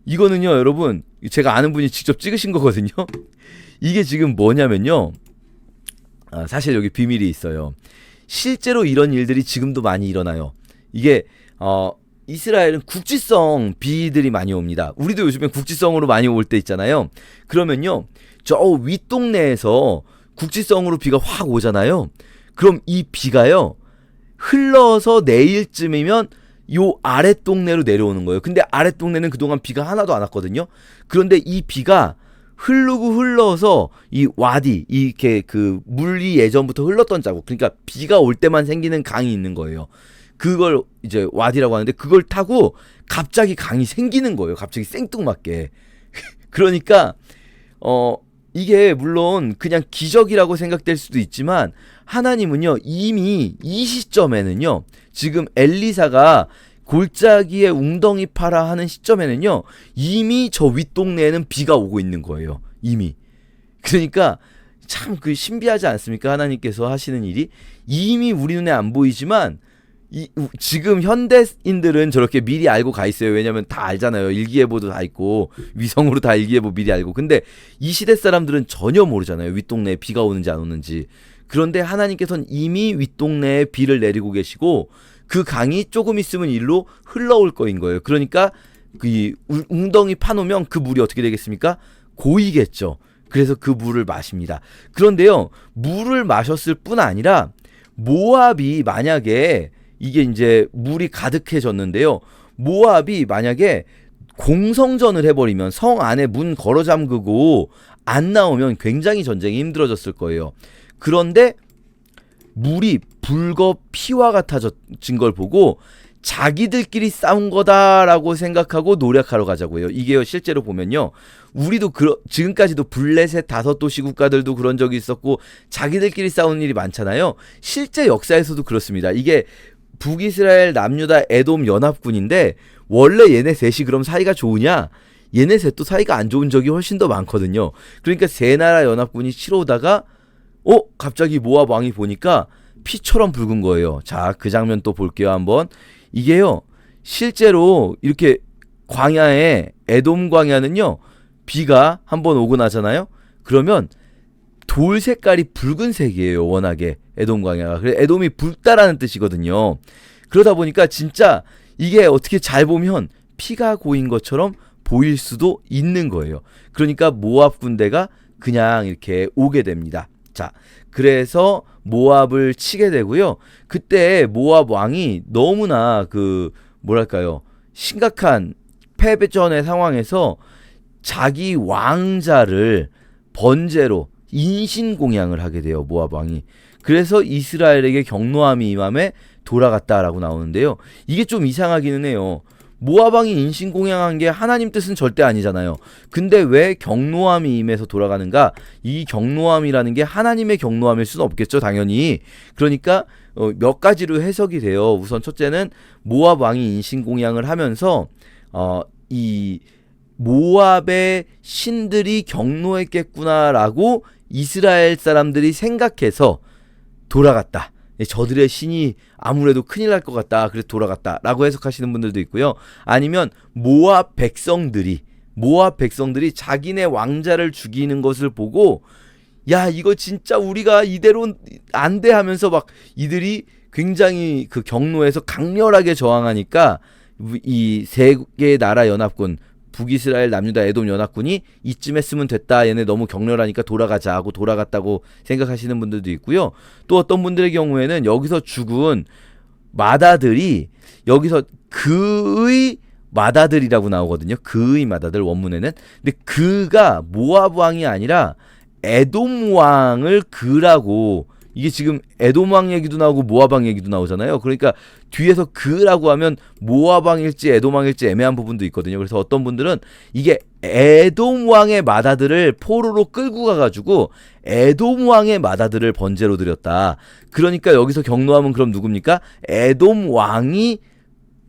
이거는요, 여러분, 제가 아는 분이 직접 찍으신 거거든요. 이게 지금 뭐냐면요, 사실 여기 비밀이 있어요. 실제로 이런 일들이 지금도 많이 일어나요. 이게 이스라엘은 국지성 비들이 많이 옵니다. 우리도 요즘엔 국지성으로 많이 올 때 있잖아요. 그러면요, 저 윗동네에서 국지성으로 비가 확 오잖아요. 그럼 이 비가요, 흘러서 내일쯤이면 요 아랫동네로 내려오는 거예요. 근데 아랫동네는 그동안 비가 하나도 안 왔거든요. 그런데 이 비가 흘러서 이 와디, 이렇게 그 물이 예전부터 흘렀던 자국, 그러니까 비가 올 때만 생기는 강이 있는 거예요. 그걸 이제 와디라고 하는데, 그걸 타고 갑자기 강이 생기는 거예요. 갑자기 생뚱맞게. 그러니까 이게 물론 그냥 기적이라고 생각될 수도 있지만, 하나님은요, 이미 이 시점에는요, 지금 엘리사가 골짜기에 웅덩이 파라 하는 시점에는요, 이미 저 윗동네에는 비가 오고 있는 거예요. 이미. 그러니까 참 그 신비하지 않습니까? 하나님께서 하시는 일이 이미 우리 눈에 안 보이지만, 지금 현대인들은 저렇게 미리 알고 가 있어요. 왜냐면 다 알잖아요. 일기예보도 다 있고 위성으로 다 일기예보 미리 알고. 근데 이 시대 사람들은 전혀 모르잖아요. 윗동네에 비가 오는지 안 오는지. 그런데 하나님께서는 이미 윗동네에 비를 내리고 계시고, 그 강이 조금 있으면 일로 흘러올 거인 거예요. 그러니까 그 웅덩이 파놓으면 그 물이 어떻게 되겠습니까? 고이겠죠. 그래서 그 물을 마십니다. 그런데요, 물을 마셨을 뿐 아니라 모압이 만약에, 이게 이제 물이 가득해졌는데요, 모압이 만약에 공성전을 해버리면, 성 안에 문 걸어 잠그고 안 나오면 굉장히 전쟁이 힘들어졌을 거예요. 그런데 물이 붉어 피와 같아진 걸 보고 자기들끼리 싸운 거다라고 생각하고 노력하러 가자고요. 이게요, 실제로 보면요, 우리도 지금까지도 블레셋 5도시 국가들도 그런 적이 있었고 자기들끼리 싸우는 일이 많잖아요. 실제 역사에서도 그렇습니다. 이게 북이스라엘, 남유다, 에돔 연합군인데, 원래 얘네 셋이 그럼 사이가 좋으냐? 얘네 셋도 사이가 안 좋은 적이 훨씬 더 많거든요. 그러니까 세 나라 연합군이 치러 오다가 갑자기 모압 왕이 보니까 피처럼 붉은 거예요. 자, 그 장면 또 볼게요, 한번. 이게요, 실제로 이렇게 광야에, 에돔 광야는요, 비가 한번 오고 나잖아요. 그러면 돌 색깔이 붉은색이에요. 워낙에 에돔 광야가. 그래서 에돔이 붉다라는 뜻이거든요. 그러다 보니까 진짜 이게 어떻게 잘 보면 피가 고인 것처럼 보일 수도 있는 거예요. 그러니까 모압 군대가 그냥 이렇게 오게 됩니다. 자, 그래서 모압을 치게 되고요. 그때 모압 왕이 너무나 뭐랄까요, 심각한 패배전의 상황에서 자기 왕자를 번제로 인신공양을 하게 돼요, 모압 왕이. 그래서 이스라엘에게 경노함이 임함에 돌아갔다라고 나오는데요. 이게 좀 이상하기는 해요. 모압 왕이 인신공양한 게 하나님 뜻은 절대 아니잖아요. 근데 왜 경노함이 임해서 돌아가는가? 이 경노함이라는 게 하나님의 경노함일 수는 없겠죠, 당연히. 그러니까 몇 가지로 해석이 돼요. 우선 첫째는 모압 왕이 인신공양을 하면서 이 모압의 신들이 경노했겠구나라고 이스라엘 사람들이 생각해서 돌아갔다. 저들의 신이 아무래도 큰일 날 것 같다, 그래서 돌아갔다 라고 해석하시는 분들도 있고요. 아니면 모압 백성들이 자기네 왕자를 죽이는 것을 보고 야 이거 진짜 우리가 이대로 안 돼 하면서 막 이들이 굉장히 그 경로에서 강렬하게 저항하니까 이 세 개의 나라 연합군 북이스라엘, 남유다, 에돔 연합군이 이쯤 했으면 됐다. 얘네 너무 격렬하니까 돌아가자 하고 돌아갔다고 생각하시는 분들도 있고요. 또 어떤 분들의 경우에는 여기서 죽은 마다들이 여기서 그의 마다들이라고 나오거든요. 그의 마다들 원문에는. 근데 그가 모압 왕이 아니라 에돔 왕을 그라고, 이게 지금 에돔 왕 얘기도 나오고 모압 왕 얘기도 나오잖아요. 그러니까 뒤에서 그라고 하면 모압 왕일지 에돔 왕일지 애매한 부분도 있거든요. 그래서 어떤 분들은 이게 에돔 왕의 마다들을 포로로 끌고 가가지고 에돔 왕의 마다들을 번제로 드렸다. 그러니까 여기서 경노하면 그럼 누굽니까? 에돔 왕이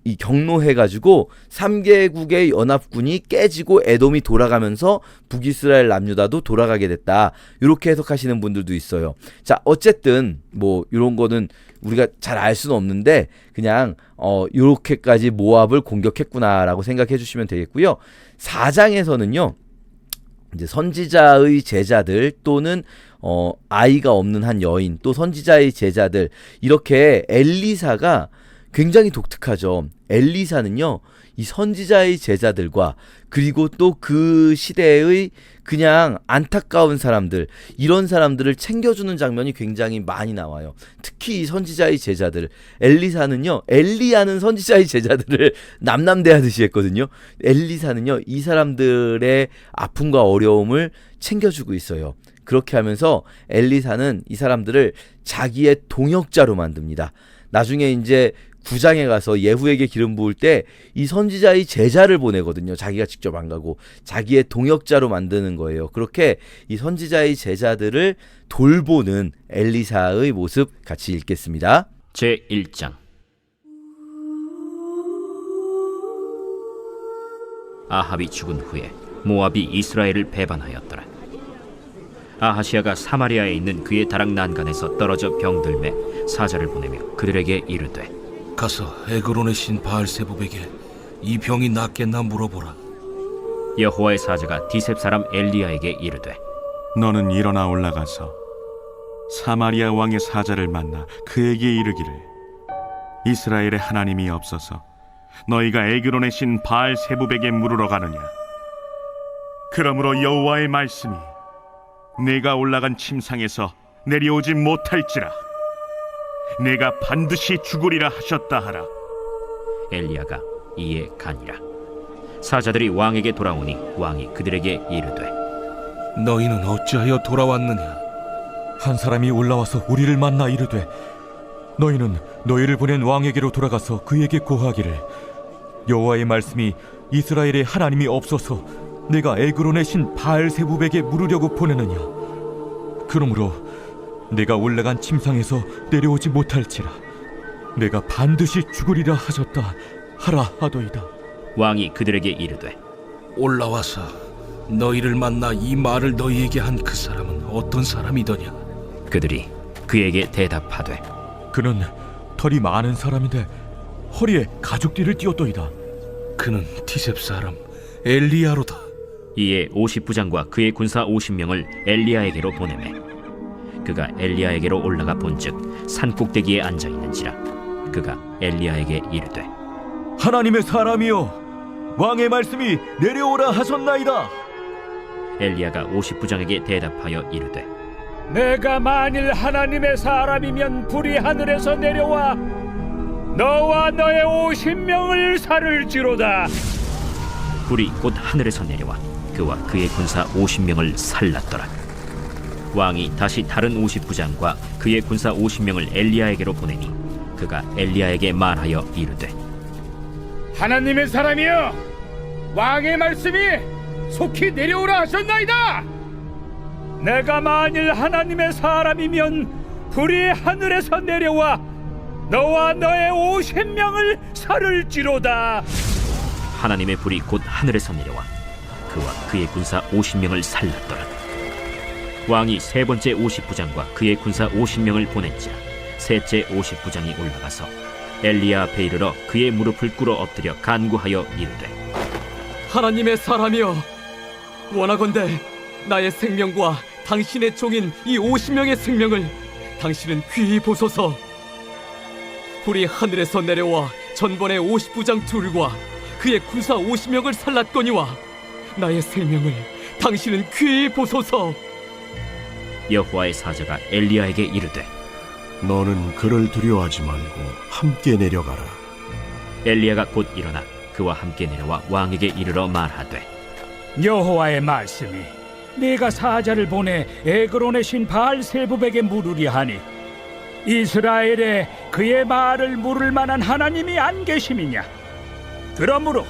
이 경노해가지고 3개국의 연합군이 깨지고 에돔이 돌아가면서 북이스라엘 남유다도 돌아가게 됐다. 이렇게 해석하시는 분들도 있어요. 자, 어쨌든 뭐 이런 거는 우리가 잘 알 수는 없는데 그냥 이렇게까지 모압을 공격했구나라고 생각해 주시면 되겠고요. 4장에서는요. 이제 선지자의 제자들 또는 아이가 없는 한 여인 또 선지자의 제자들, 이렇게 엘리사가 굉장히 독특하죠. 엘리사는요, 이 선지자의 제자들과 그리고 또 그 시대의 그냥 안타까운 사람들, 이런 사람들을 챙겨주는 장면이 굉장히 많이 나와요. 특히 이 선지자의 제자들, 엘리사는요, 엘리야는 선지자의 제자들을 남남대하듯이 했거든요. 엘리사는요, 이 사람들의 아픔과 어려움을 챙겨주고 있어요. 그렇게 하면서 엘리사는 이 사람들을 자기의 동역자로 만듭니다. 나중에 이제 9장에 가서 예후에게 기름 부을 때 이 선지자의 제자를 보내거든요. 자기가 직접 안 가고 자기의 동역자로 만드는 거예요. 그렇게 이 선지자의 제자들을 돌보는 엘리사의 모습 같이 읽겠습니다. 제1장. 아합이 죽은 후에 모압이 이스라엘을 배반하였더라. 아하시아가 사마리아에 있는 그의 다락 난간에서 떨어져 병들매 사자를 보내며 그들에게 이르되, 가서 에그론의 신 바알세붑에게 이 병이 낫겠나 물어보라. 여호와의 사자가 디셉 사람 엘리야에게 이르되, 너는 일어나 올라가서 사마리아 왕의 사자를 만나 그에게 이르기를, 이스라엘의 하나님이 없어서 너희가 에그론의 신 바알세붑에게 물으러 가느냐? 그러므로 여호와의 말씀이 내가 올라간 침상에서 내려오지 못할지라 내가 반드시 죽으리라 하셨다 하라. 엘리야가 이에 가니라. 사자들이 왕에게 돌아오니 왕이 그들에게 이르되, 너희는 어찌하여 돌아왔느냐? 한 사람이 올라와서 우리를 만나 이르되, 너희는 너희를 보낸 왕에게로 돌아가서 그에게 고하기를, 여호와의 말씀이 이스라엘의 하나님이 없어서 내가 에그론의 신 바알세붑에게 물으려고 보내느냐? 그러므로 내가 올라간 침상에서 내려오지 못할지라 내가 반드시 죽으리라 하셨다 하라 하더이다. 왕이 그들에게 이르되, 올라와서 너희를 만나 이 말을 너희에게 한 그 사람은 어떤 사람이더냐? 그들이 그에게 대답하되, 그는 털이 많은 사람인데 허리에 가죽띠를 띠었더이다. 그는 디셉 사람 엘리야로다. 이에 50부장과 그의 군사 50명을 엘리야에게로 보내매 그가 엘리야에게로 올라가 본즉 산꼭대기에 앉아있는지라. 그가 엘리야에게 이르되, 하나님의 사람이여, 왕의 말씀이 내려오라 하셨나이다. 엘리야가 50부장에게 대답하여 이르되, 내가 만일 하나님의 사람이면 불이 하늘에서 내려와 너와 너의 50명을 살을지로다. 불이 곧 하늘에서 내려와 그와 그의 군사 50명을 살랐더라. 왕이 다시 다른 50부장과 그의 군사 50명을 엘리야에게로 보내니 그가 엘리야에게 말하여 이르되, 하나님의 사람이여, 왕의 말씀이 속히 내려오라 하셨나이다. 내가 만일 하나님의 사람이면 불이 하늘에서 내려와 너와 너의 50명을 살을지로다. 하나님의 불이 곧 하늘에서 내려와 그와 그의 군사 50명을 살랐더라. 왕이 세 번째 50부장과 그의 군사 50명을 보낸지라. 셋째 50부장이 올라가서 엘리야 앞에 이르러 그의 무릎을 꿇어 엎드려 간구하여 이르되, 하나님의 사람이여, 원하건대 나의 생명과 당신의 종인 이 50명의 생명을 당신은 귀히 보소서. 불이 하늘에서 내려와 전번의 50부장 둘과 그의 군사 50명을 살랐거니와 나의 생명을 당신은 귀히 보소서. 여호와의 사자가 엘리야에게 이르되 너는 그를 두려워하지 말고 함께 내려가라. 엘리야가 곧 일어나 그와 함께 내려와 왕에게 이르러 말하되 여호와의 말씀이 네가 사자를 보내 에그론의 신 바알세부백에 물으리 하니 이스라엘에 그의 말을 물을 만한 하나님이 안 계심이냐? 그러므로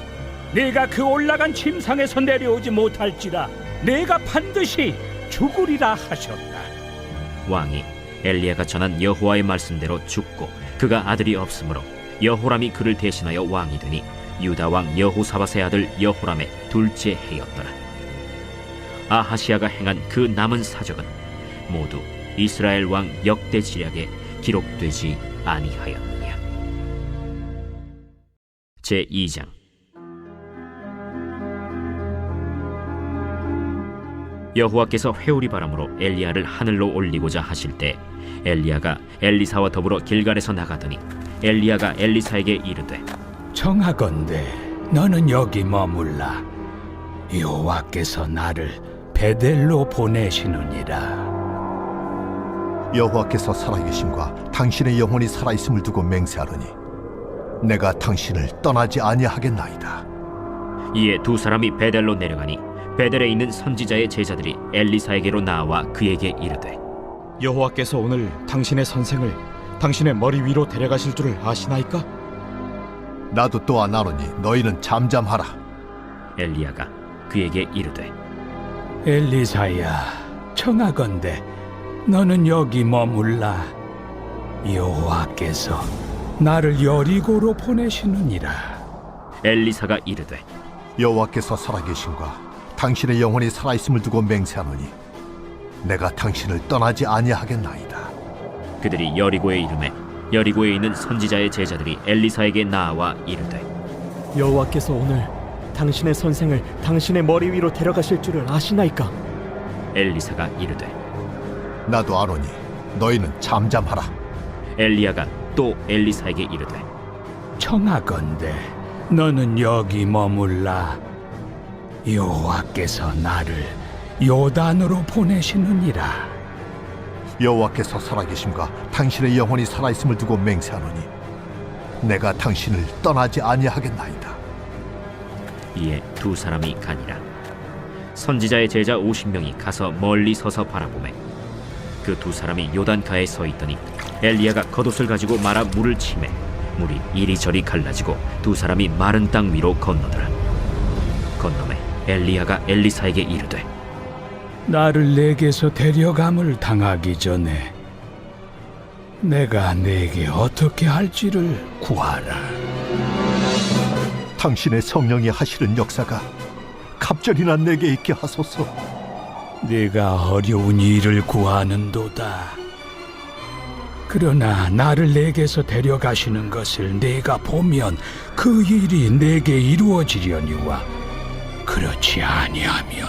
네가 그 올라간 침상에서 내려오지 못할지라 네가 반드시 죽으리라 하셨다. 왕이 엘리야가 전한 여호와의 말씀대로 죽고 그가 아들이 없으므로 여호람이 그를 대신하여 왕이 되니 유다 왕 여호사밧의 아들 여호람의 둘째 해였더라. 아하시야가 행한 그 남은 사적은 모두 이스라엘 왕 역대 지략에 기록되지 아니하였느냐. 제2장. 여호와께서 회오리 바람으로 엘리야를 하늘로 올리고자 하실 때 엘리야가 엘리사와 더불어 길갈에서 나가더니 엘리야가 엘리사에게 이르되 청하건대 너는 여기 머물라. 여호와께서 나를 베델로 보내시느니라. 여호와께서 살아계심과 당신의 영혼이 살아있음을 두고 맹세하노니 내가 당신을 떠나지 아니하겠나이다. 이에 두 사람이 베델로 내려가니 베델에 있는 선지자의 제자들이 엘리사에게로 나와 그에게 이르되 여호와께서 오늘 당신의 선생을 당신의 머리 위로 데려가실 줄을 아시나이까? 나도 또한 아노니 너희는 잠잠하라. 엘리야가 그에게 이르되 엘리사야, 청하건대 너는 여기 머물라. 여호와께서 나를 여리고로 보내시느니라. 엘리사가 이르되 여호와께서 살아계심과 당신의 영혼이 살아있음을 두고 맹세하노니 내가 당신을 떠나지 아니하겠나이다. 그들이 여리고에 이르매 여리고에 있는 선지자의 제자들이 엘리사에게 나와 이르되 여호와께서 오늘 당신의 선생을 당신의 머리 위로 데려가실 줄을 아시나이까? 엘리사가 이르되 나도 아노니 너희는 잠잠하라. 엘리야가 또 엘리사에게 이르되 청하건대 너는 여기 머물라. 여호와께서 나를 요단으로 보내시느니라. 여호와께서 살아계심과 당신의 영혼이 살아있음을 두고 맹세하노니 내가 당신을 떠나지 아니하겠나이다. 이에 두 사람이 가니라. 선지자의 제자 50명이 가서 멀리 서서 바라보매 그 두 사람이 요단가에 서 있더니 엘리야가 겉옷을 가지고 말아 물을 치매 물이 이리저리 갈라지고 두 사람이 마른 땅 위로 건너더라. 건너매 엘리야가 엘리사에게 이르되 나를 내게서 데려감을 당하기 전에 내가 내게 어떻게 할지를 구하라. 당신의 성령이 하시는 역사가 갑절이나 내게 있게 하소서. 네가 어려운 일을 구하는도다. 그러나 나를 내게서 데려가시는 것을 내가 보면 그 일이 내게 이루어지려니와 그렇지 아니하면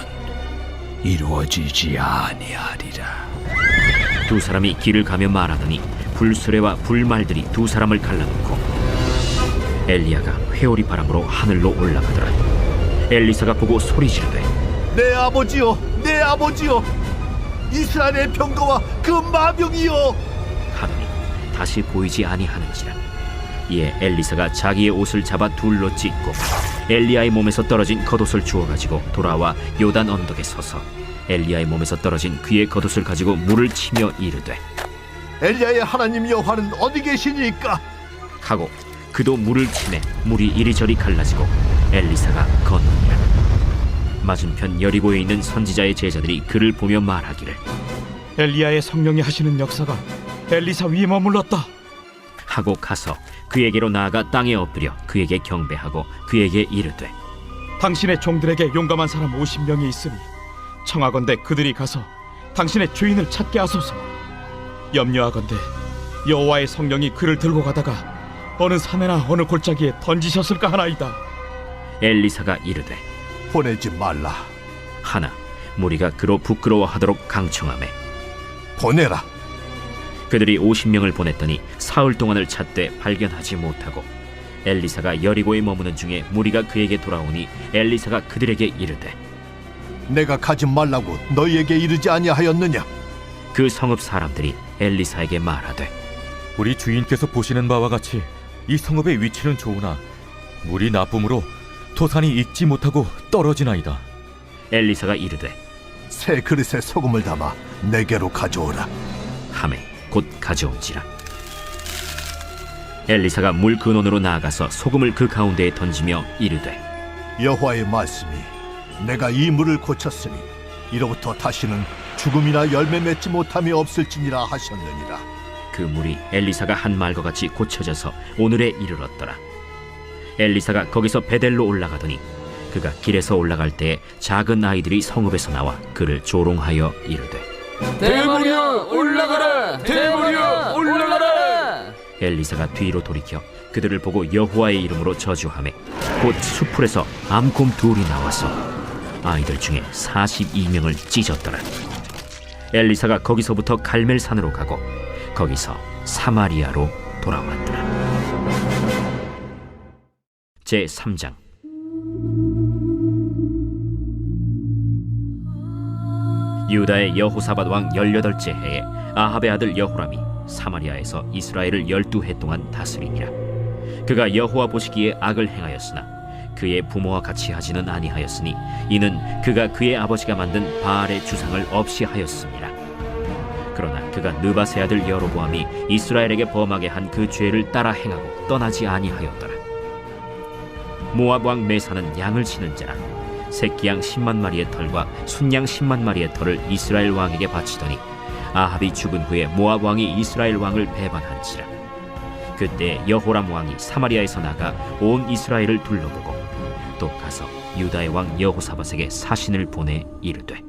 이루어지지 아니하리라. 두 사람이 길을 가며 말하더니 불수레와 불말들이 두 사람을 갈라놓고 엘리야가 회오리 바람으로 하늘로 올라가더라. 엘리사가 보고 소리 지르되 내 아버지여, 내 아버지여, 이스라엘의 병거와 그 마병이여 하더니 다시 보이지 아니하는지라. 이에 엘리사가 자기의 옷을 잡아 둘로 찢고 엘리야의 몸에서 떨어진 겉옷을 주워가지고 돌아와 요단 언덕에 서서 엘리야의 몸에서 떨어진 그의 겉옷을 가지고 물을 치며 이르되 엘리야의 하나님 여호와는 어디 계시니까? 하고 그도 물을 치매 물이 이리저리 갈라지고 엘리사가 건너니라. 맞은편 여리고에 있는 선지자의 제자들이 그를 보며 말하기를 엘리야의 성령이 하시는 역사가 엘리사 위에 머물렀다 하고 가서 그에게로 나아가 땅에 엎드려 그에게 경배하고 그에게 이르되 당신의 종들에게 용감한 사람 50명이 있으니 청하건대 그들이 가서 당신의 주인을 찾게 하소서. 염려하건대 여호와의 성령이 그를 들고 가다가 어느 산에나 어느 골짜기에 던지셨을까 하나이다. 엘리사가 이르되 보내지 말라. 하나 무리가 그로 부끄러워하도록 강청하매 보내라. 그들이 50명을 보냈더니 사흘 동안을 찾되 발견하지 못하고 엘리사가 여리고에 머무는 중에 무리가 그에게 돌아오니 엘리사가 그들에게 이르되 내가 가지 말라고 너희에게 이르지 아니하였느냐? 그 성읍 사람들이 엘리사에게 말하되 우리 주인께서 보시는 바와 같이 이 성읍의 위치는 좋으나 물이 나쁨으로 토산이 익지 못하고 떨어지나이다. 엘리사가 이르되 새 그릇에 소금을 담아 내게로 가져오라. 하매 곧 가져온지라. 엘리사가 물 근원으로 나아가서 소금을 그 가운데에 던지며 이르되 여호와의 말씀이 내가 이 물을 고쳤으니 이로부터 다시는 죽음이나 열매 맺지 못함이 없을지니라 하셨느니라. 그 물이 엘리사가 한 말과 같이 고쳐져서 오늘에 이르렀더라. 엘리사가 거기서 베델로 올라가더니 그가 길에서 올라갈 때에 작은 아이들이 성읍에서 나와 그를 조롱하여 이르되 대머리여 올라가라! 대머리여 올라가라! 엘리사가 뒤로 돌이켜 그들을 보고 여호와의 이름으로 저주하매 곧 수풀에서 암곰 둘이 나와서 아이들 중에 42명을 찢었더라. 엘리사가 거기서부터 갈멜산으로 가고 거기서 사마리아로 돌아왔더라. 제3장. 유다의 여호사밧 왕 18째 해에 아합의 아들 여호람이 사마리아에서 이스라엘을 12해 동안 다스리니라. 그가 여호와 보시기에 악을 행하였으나 그의 부모와 같이 하지는 아니하였으니 이는 그가 그의 아버지가 만든 바알의 주상을 없이 하였습니다. 그러나 그가 느밧의 아들 여로보암이 이스라엘에게 범하게 한 그 죄를 따라 행하고 떠나지 아니하였더라. 모압 왕 메사는 양을 치는 자라 새끼 양 10만 마리의 털과 순양 10만 마리의 털을 이스라엘 왕에게 바치더니 아합이 죽은 후에 모압 왕이 이스라엘 왕을 배반한지라. 그때 여호람 왕이 사마리아에서 나가 온 이스라엘을 둘러보고 또 가서 유다의 왕 여호사밧에게 사신을 보내 이르되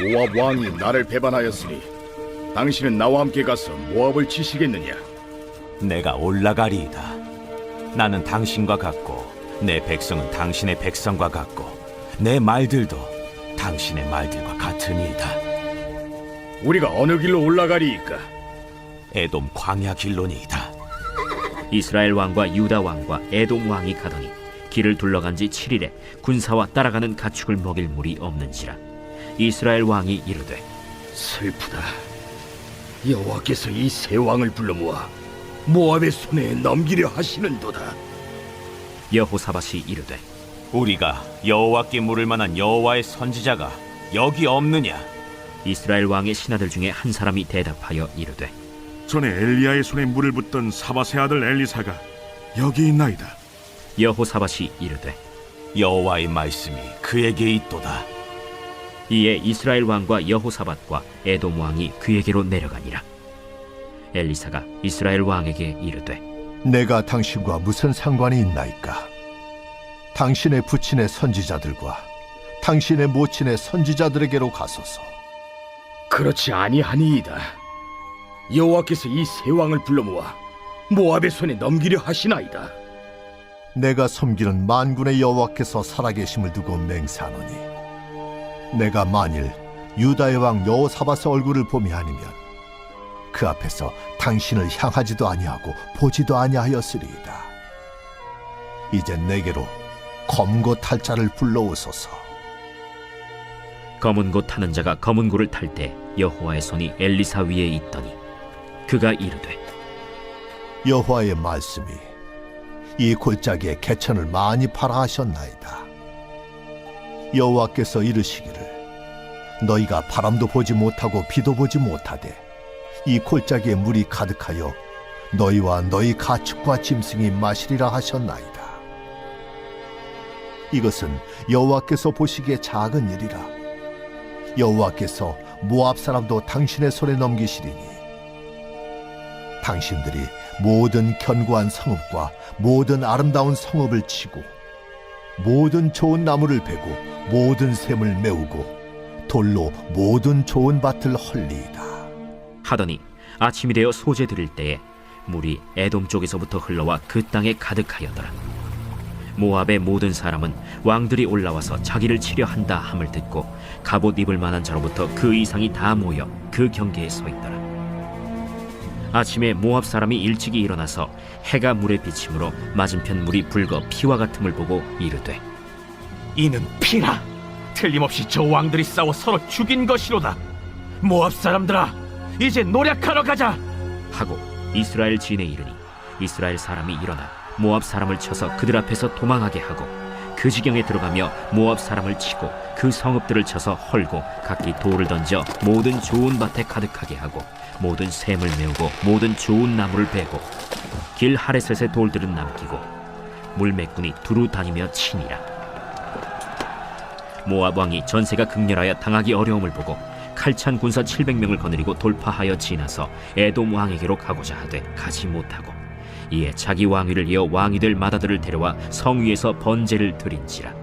모압 왕이 나를 배반하였으니 당신은 나와 함께 가서 모압을 치시겠느냐? 내가 올라가리이다. 나는 당신과 같고 내 백성은 당신의 백성과 같고 내 말들도 당신의 말들과 같으니이다. 우리가 어느 길로 올라가리이까? 에돔 광야 길로니이다. 이스라엘 왕과 유다 왕과 에돔 왕이 가더니 길을 둘러간 지 7일에 군사와 따라가는 가축을 먹일 물이 없는지라. 이스라엘 왕이 이르되 슬프다. 여호와께서 이 세 왕을 불러 모아 모압의 손에 넘기려 하시는도다. 여호사밧이 이르되 우리가 여호와께 물을 만한 여호와의 선지자가 여기 없느냐? 이스라엘 왕의 신하들 중에 한 사람이 대답하여 이르되 전에 엘리야의 손에 물을 붓던 사밧의 아들 엘리사가 여기 있나이다. 여호사밧이 이르되 여호와의 말씀이 그에게 있도다. 이에 이스라엘 왕과 여호사밧과 에돔 왕이 그에게로 내려가니라. 엘리사가 이스라엘 왕에게 이르되 내가 당신과 무슨 상관이 있나이까? 당신의 부친의 선지자들과 당신의 모친의 선지자들에게로 가소서. 그렇지 아니하니이다. 여호와께서 이 세 왕을 불러 모아 모압의 손에 넘기려 하시나이다. 내가 섬기는 만군의 여호와께서 살아계심을 두고 맹세하노니 내가 만일 유다의 왕 여호사밧의 얼굴을 봄이 아니면 그 앞에서 당신을 향하지도 아니하고 보지도 아니하였으리이다. 이제 내게로 검은 고 탈 자를 불러오소서. 검은 고 타는 자가 검은 고를 탈 때 여호와의 손이 엘리사 위에 있더니 그가 이르되 여호와의 말씀이 이 골짜기에 개천을 많이 팔아 하셨나이다. 여호와께서 이르시기를 너희가 바람도 보지 못하고 비도 보지 못하되 이 골짜기에 물이 가득하여 너희와 너희 가축과 짐승이 마시리라 하셨나이다. 이것은 여호와께서 보시기에 작은 일이라. 여호와께서 모압 사람도 당신의 손에 넘기시리니 당신들이 모든 견고한 성읍과 모든 아름다운 성읍을 치고 모든 좋은 나무를 베고 모든 샘을 메우고 돌로 모든 좋은 밭을 헐리이다. 하더니 아침이 되어 소재 드릴 때에 물이 에돔 쪽에서부터 흘러와 그 땅에 가득하였더라. 모압의 모든 사람은 왕들이 올라와서 자기를 치려 한다 함을 듣고 갑옷 입을 만한 자로부터 그 이상이 다 모여 그 경계에 서 있더라. 아침에 모압 사람이 일찍이 일어나서 해가 물에 비침으로 맞은편 물이 붉어 피와 같음을 보고 이르되 이는 피라. 틀림없이 저 왕들이 싸워 서로 죽인 것이로다. 모압 사람들아, 이제 노력하러 가자. 하고 이스라엘 진에 이르니 이스라엘 사람이 일어나 모압 사람을 쳐서 그들 앞에서 도망하게 하고 그 지경에 들어가며 모압 사람을 치고 그 성읍들을 쳐서 헐고 각기 돌을 던져 모든 좋은 밭에 가득하게 하고 모든 샘을 메우고 모든 좋은 나무를 베고 길 하레셋의 돌들은 남기고 물매꾼이 두루 다니며 치니라. 모압 왕이 전세가 극렬하여 당하기 어려움을 보고 칼찬 군사 700명을 거느리고 돌파하여 지나서 에돔 왕에게로 가고자 하되 가지 못하고 이에 자기 왕위를 이어 왕이 될 맏아들을 데려와 성 위에서 번제를 드린지라.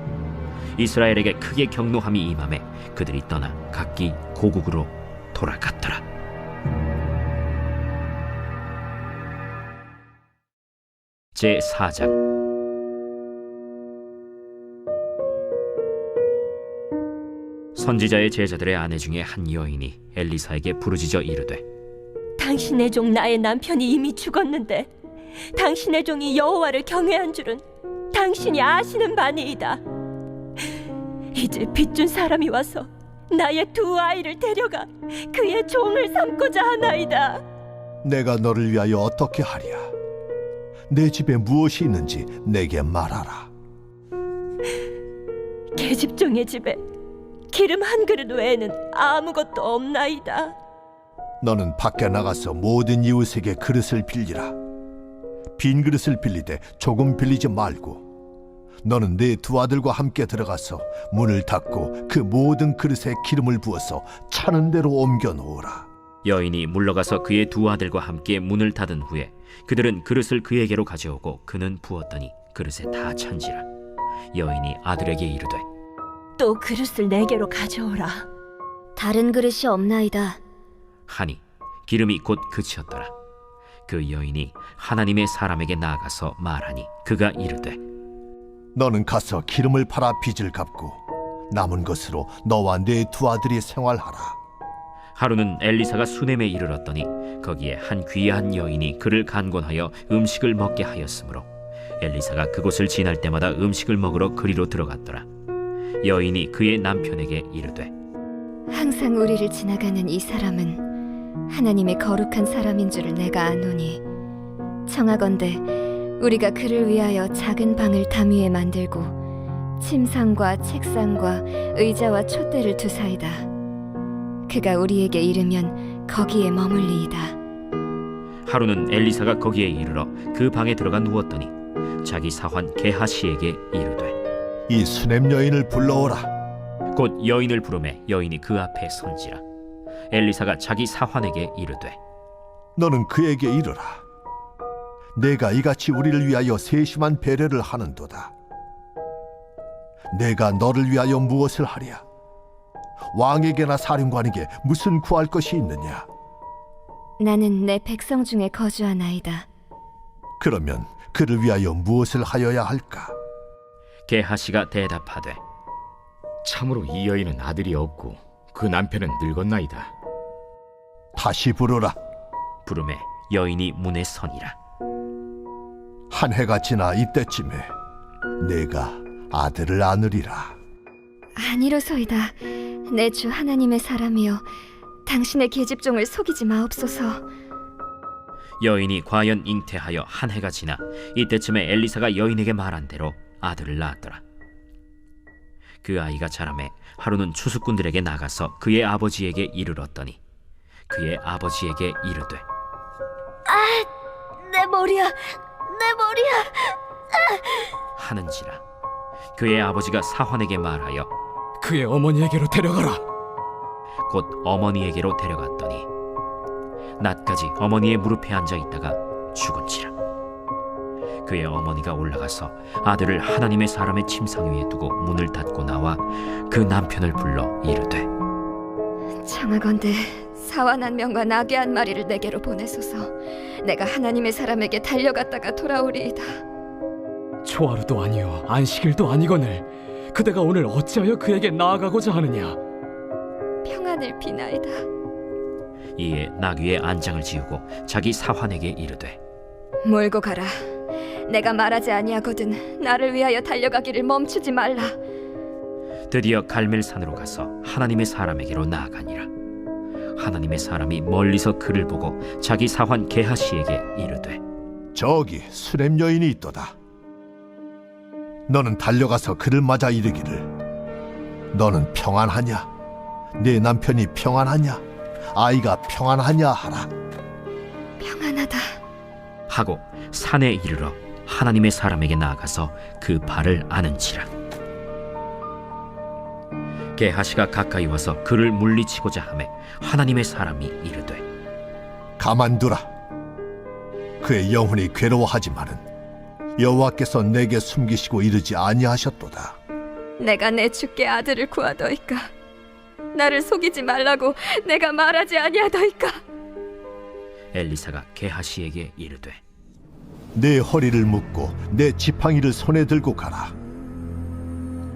이스라엘에게 크게 경노함이 임하매 그들이 떠나 각기 고국으로 돌아갔더라. 제4장. 선지자의 제자들의 아내 중에 한 여인이 엘리사에게 부르짖어 이르되 당신의 종 나의 남편이 이미 죽었는데 당신의 종이 여호와를 경외한 줄은 당신이 아시는 바니이다. 이제 빚준 사람이 와서 나의 두 아이를 데려가 그의 종을 삼고자 하나이다. 내가 너를 위하여 어떻게 하랴? 내 집에 무엇이 있는지 내게 말하라. 계집종의 집에 기름 한 그릇 외에는 아무것도 없나이다. 너는 밖에 나가서 모든 이웃에게 그릇을 빌리라. 빈 그릇을 빌리되 조금 빌리지 말고 너는 네 두 아들과 함께 들어가서 문을 닫고 그 모든 그릇에 기름을 부어서 차는 대로 옮겨 놓으라. 여인이 물러가서 그의 두 아들과 함께 문을 닫은 후에 그들은 그릇을 그에게로 가져오고 그는 부었더니 그릇에 다 찬지라. 여인이 아들에게 이르되 또 그릇을 내게로 가져오라. 다른 그릇이 없나이다. 하니 기름이 곧 그치었더라. 그 여인이 하나님의 사람에게 나아가서 말하니 그가 이르되 너는 가서 기름을 팔아 빚을 갚고 남은 것으로 너와 네 두 아들이 생활하라. 하루는 엘리사가 수넴에 이르렀더니 거기에 한 귀한 여인이 그를 간곤하여 음식을 먹게 하였으므로 엘리사가 그곳을 지날 때마다 음식을 먹으러 그리로 들어갔더라. 여인이 그의 남편에게 이르되 항상 우리를 지나가는 이 사람은 하나님의 거룩한 사람인 줄을 내가 아노니 청하건대 우리가 그를 위하여 작은 방을 담 위에 만들고 침상과 책상과 의자와 촛대를 두사이다. 그가 우리에게 이르면 거기에 머물리이다. 하루는 엘리사가 거기에 이르러 그 방에 들어가 누웠더니 자기 사환 게하시에게 이르되 이 수넴 여인을 불러오라. 곧 여인을 부르매 여인이 그 앞에 선지라. 엘리사가 자기 사환에게 이르되 너는 그에게 이르라. 내가 이같이 우리를 위하여 세심한 배려를 하는도다. 내가 너를 위하여 무엇을 하랴? 왕에게나 사령관에게 무슨 구할 것이 있느냐? 나는 내 백성 중에 거주하나이다. 그러면 그를 위하여 무엇을 하여야 할까? 게하시가 대답하되 참으로 이 여인은 아들이 없고 그 남편은 늙었나이다. 다시 부르라. 부르매 여인이 문에 서니라. 한 해가 지나 이때쯤에 내가 아들을 안으리라. 아니로소이다. 내 주 하나님의 사람이여, 당신의 계집종을 속이지 마옵소서. 여인이 과연 잉태하여 한 해가 지나 이때쯤에 엘리사가 여인에게 말한 대로 아들을 낳았더라. 그 아이가 자라매 하루는 추수꾼들에게 나가서 그의 아버지에게 이르렀더니 그의 아버지에게 이르되 내 머리야, 내 머리야 하는지라. 그의 아버지가 사환에게 말하여 그의 어머니에게로 데려가라. 곧 어머니에게로 데려갔더니 낮까지 어머니의 무릎에 앉아 있다가 죽은지라. 그의 어머니가 올라가서 아들을 하나님의 사람의 침상 위에 두고 문을 닫고 나와 그 남편을 불러 이르되 청하건대 사완 한 명과 나귀 한 마리를 내게로 보내소서. 내가 하나님의 사람에게 달려갔다가 돌아오리이다. 초하루도 아니요 안식일도 아니거늘 그대가 오늘 어찌하여 그에게 나아가고자 하느냐? 평안을 비나이다. 이에 나귀의 안장을 지우고 자기 사환에게 이르되 몰고 가라. 내가 말하지 아니하거든 나를 위하여 달려가기를 멈추지 말라. 드디어 갈멜산으로 가서 하나님의 사람에게로 나아가니라. 하나님의 사람이 멀리서 그를 보고 자기 사환 게하시에게 이르되 저기 수렘 여인이 있도다. 너는 달려가서 그를 맞아 이르기를 너는 평안하냐? 네 남편이 평안하냐? 아이가 평안하냐 하라. 평안하다 하고 산에 이르러 하나님의 사람에게 나아가서 그 발을 아는지라. 게하시가 가까이 와서 그를 물리치고자 하매 하나님의 사람이 이르되 가만두라. 그의 영혼이 괴로워하지만은 여호와께서 내게 숨기시고 이르지 아니하셨도다. 내가 내 주께 아들을 구하더이까. 나를 속이지 말라고 내가 말하지 아니하더이까. 엘리사가 게하시에게 이르되 내 허리를 묶고 내 지팡이를 손에 들고 가라.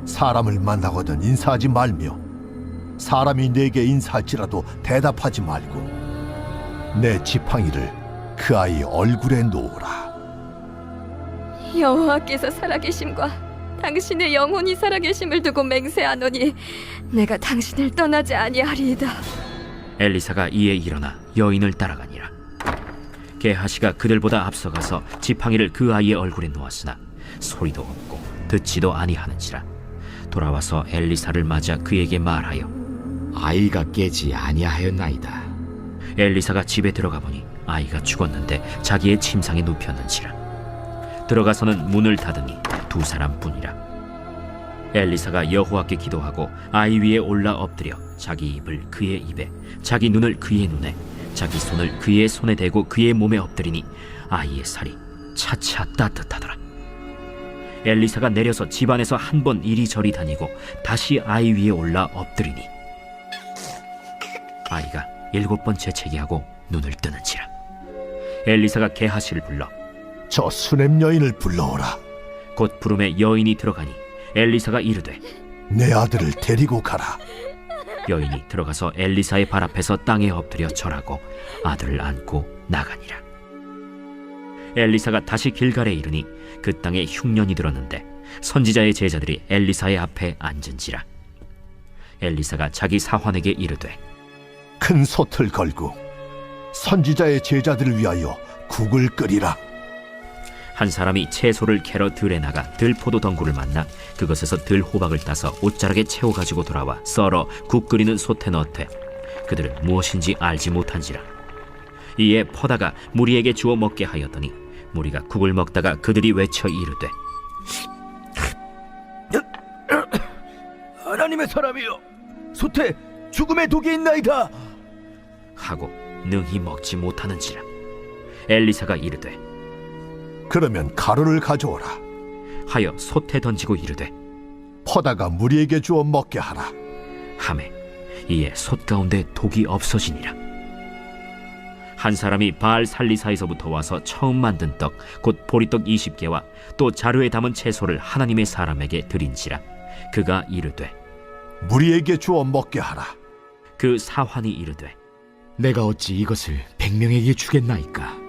사람을 만나거든 인사하지 말며 사람이 내게 인사할지라도 대답하지 말고 내 지팡이를 그 아이 얼굴에 놓으라. 여호와께서 살아계심과 당신의 영혼이 살아계심을 두고 맹세하노니 내가 당신을 떠나지 아니하리이다. 엘리사가 이에 일어나 여인을 따라가니라. 게하시가 그들보다 앞서가서 지팡이를 그 아이의 얼굴에 놓았으나 소리도 없고 듣지도 아니하는지라. 돌아와서 엘리사를 맞아 그에게 말하여 아이가 깨지 아니하였나이다. 엘리사가 집에 들어가 보니 아이가 죽었는데 자기의 침상에 눕혔는지라. 들어가서는 문을 닫으니 두 사람뿐이라. 엘리사가 여호와께 기도하고 아이 위에 올라 엎드려 자기 입을 그의 입에 자기 눈을 그의 눈에 자기 손을 그의 손에 대고 그의 몸에 엎드리니 아이의 살이 차차 따뜻하더라. 엘리사가 내려서 집안에서 한 번 이리저리 다니고 다시 아이 위에 올라 엎드리니 아이가 7번 재채기하고 눈을 뜨는지라. 엘리사가 게하시를 불러 저 수렘 여인을 불러오라. 곧 부름에 여인이 들어가니 엘리사가 이르되 내 아들을 데리고 가라. 여인이 들어가서 엘리사의 발 앞에서 땅에 엎드려 절하고 아들을 안고 나가니라. 엘리사가 다시 길갈에 이르니 그 땅에 흉년이 들었는데 선지자의 제자들이 엘리사의 앞에 앉은지라. 엘리사가 자기 사환에게 이르되 큰 솥을 걸고 선지자의 제자들을 위하여 국을 끓이라. 한 사람이 채소를 캐러 들에 나가 들포도 덩굴을 만나 그것에서 들호박을 따서 옷자락에 채워 가지고 돌아와 썰어 국 끓이는 솥에 넣되 그들은 무엇인지 알지 못한지라. 이에 퍼다가 무리에게 주어 먹게 하였더니 무리가 국을 먹다가 그들이 외쳐 이르되 하나님의 사람이여, 솥에 죽음의 독이 있나이다 하고 능히 먹지 못하는지라. 엘리사가 이르되 그러면 가루를 가져오라 하여 솥에 던지고 이르되 퍼다가 무리에게 주어 먹게 하라 하매 이에 솥 가운데 독이 없어지니라. 한 사람이 바알 살리사에서부터 와서 처음 만든 떡 곧 보리떡 20개와 또 자루에 담은 채소를 하나님의 사람에게 드린지라. 그가 이르되 무리에게 주어 먹게 하라. 그 사환이 이르되 내가 어찌 이것을 100명에게 주겠나이까.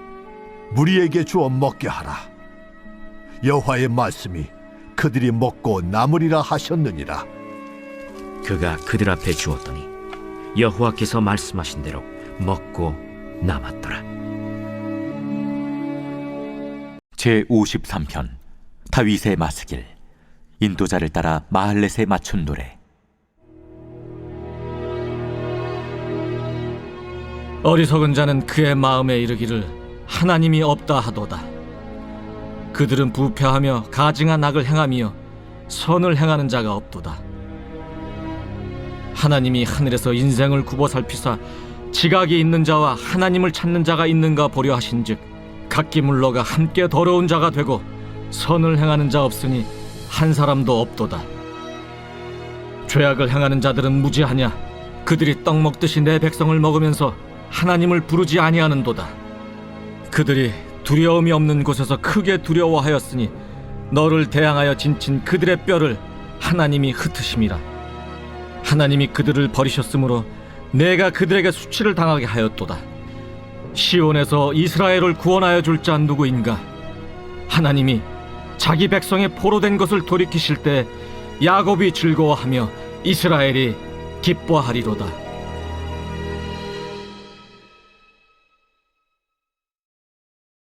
무리에게 주어 먹게 하라. 여호와의 말씀이 그들이 먹고 남으리라 하셨느니라. 그가 그들 앞에 주었더니 여호와께서 말씀하신 대로 먹고 남았더라. 제53편 다윗의 마스길. 인도자를 따라 마할렛에 맞춘 노래. 어리석은 자는 그의 마음에 이르기를 하나님이 없다 하도다. 그들은 부패하며 가증한 악을 행하며 선을 행하는 자가 없도다. 하나님이 하늘에서 인생을 굽어 살피사 지각이 있는 자와 하나님을 찾는 자가 있는가 보려 하신즉 각기 물러가 함께 더러운 자가 되고 선을 행하는 자 없으니 한 사람도 없도다. 죄악을 행하는 자들은 무지하냐? 그들이 떡 먹듯이 내 백성을 먹으면서 하나님을 부르지 아니하는도다. 그들이 두려움이 없는 곳에서 크게 두려워하였으니 너를 대항하여 진친 그들의 뼈를 하나님이 흩으심이라. 하나님이 그들을 버리셨으므로 내가 그들에게 수치를 당하게 하였도다. 시온에서 이스라엘을 구원하여 줄 자 누구인가? 하나님이 자기 백성의 포로된 것을 돌이키실 때 야곱이 즐거워하며 이스라엘이 기뻐하리로다.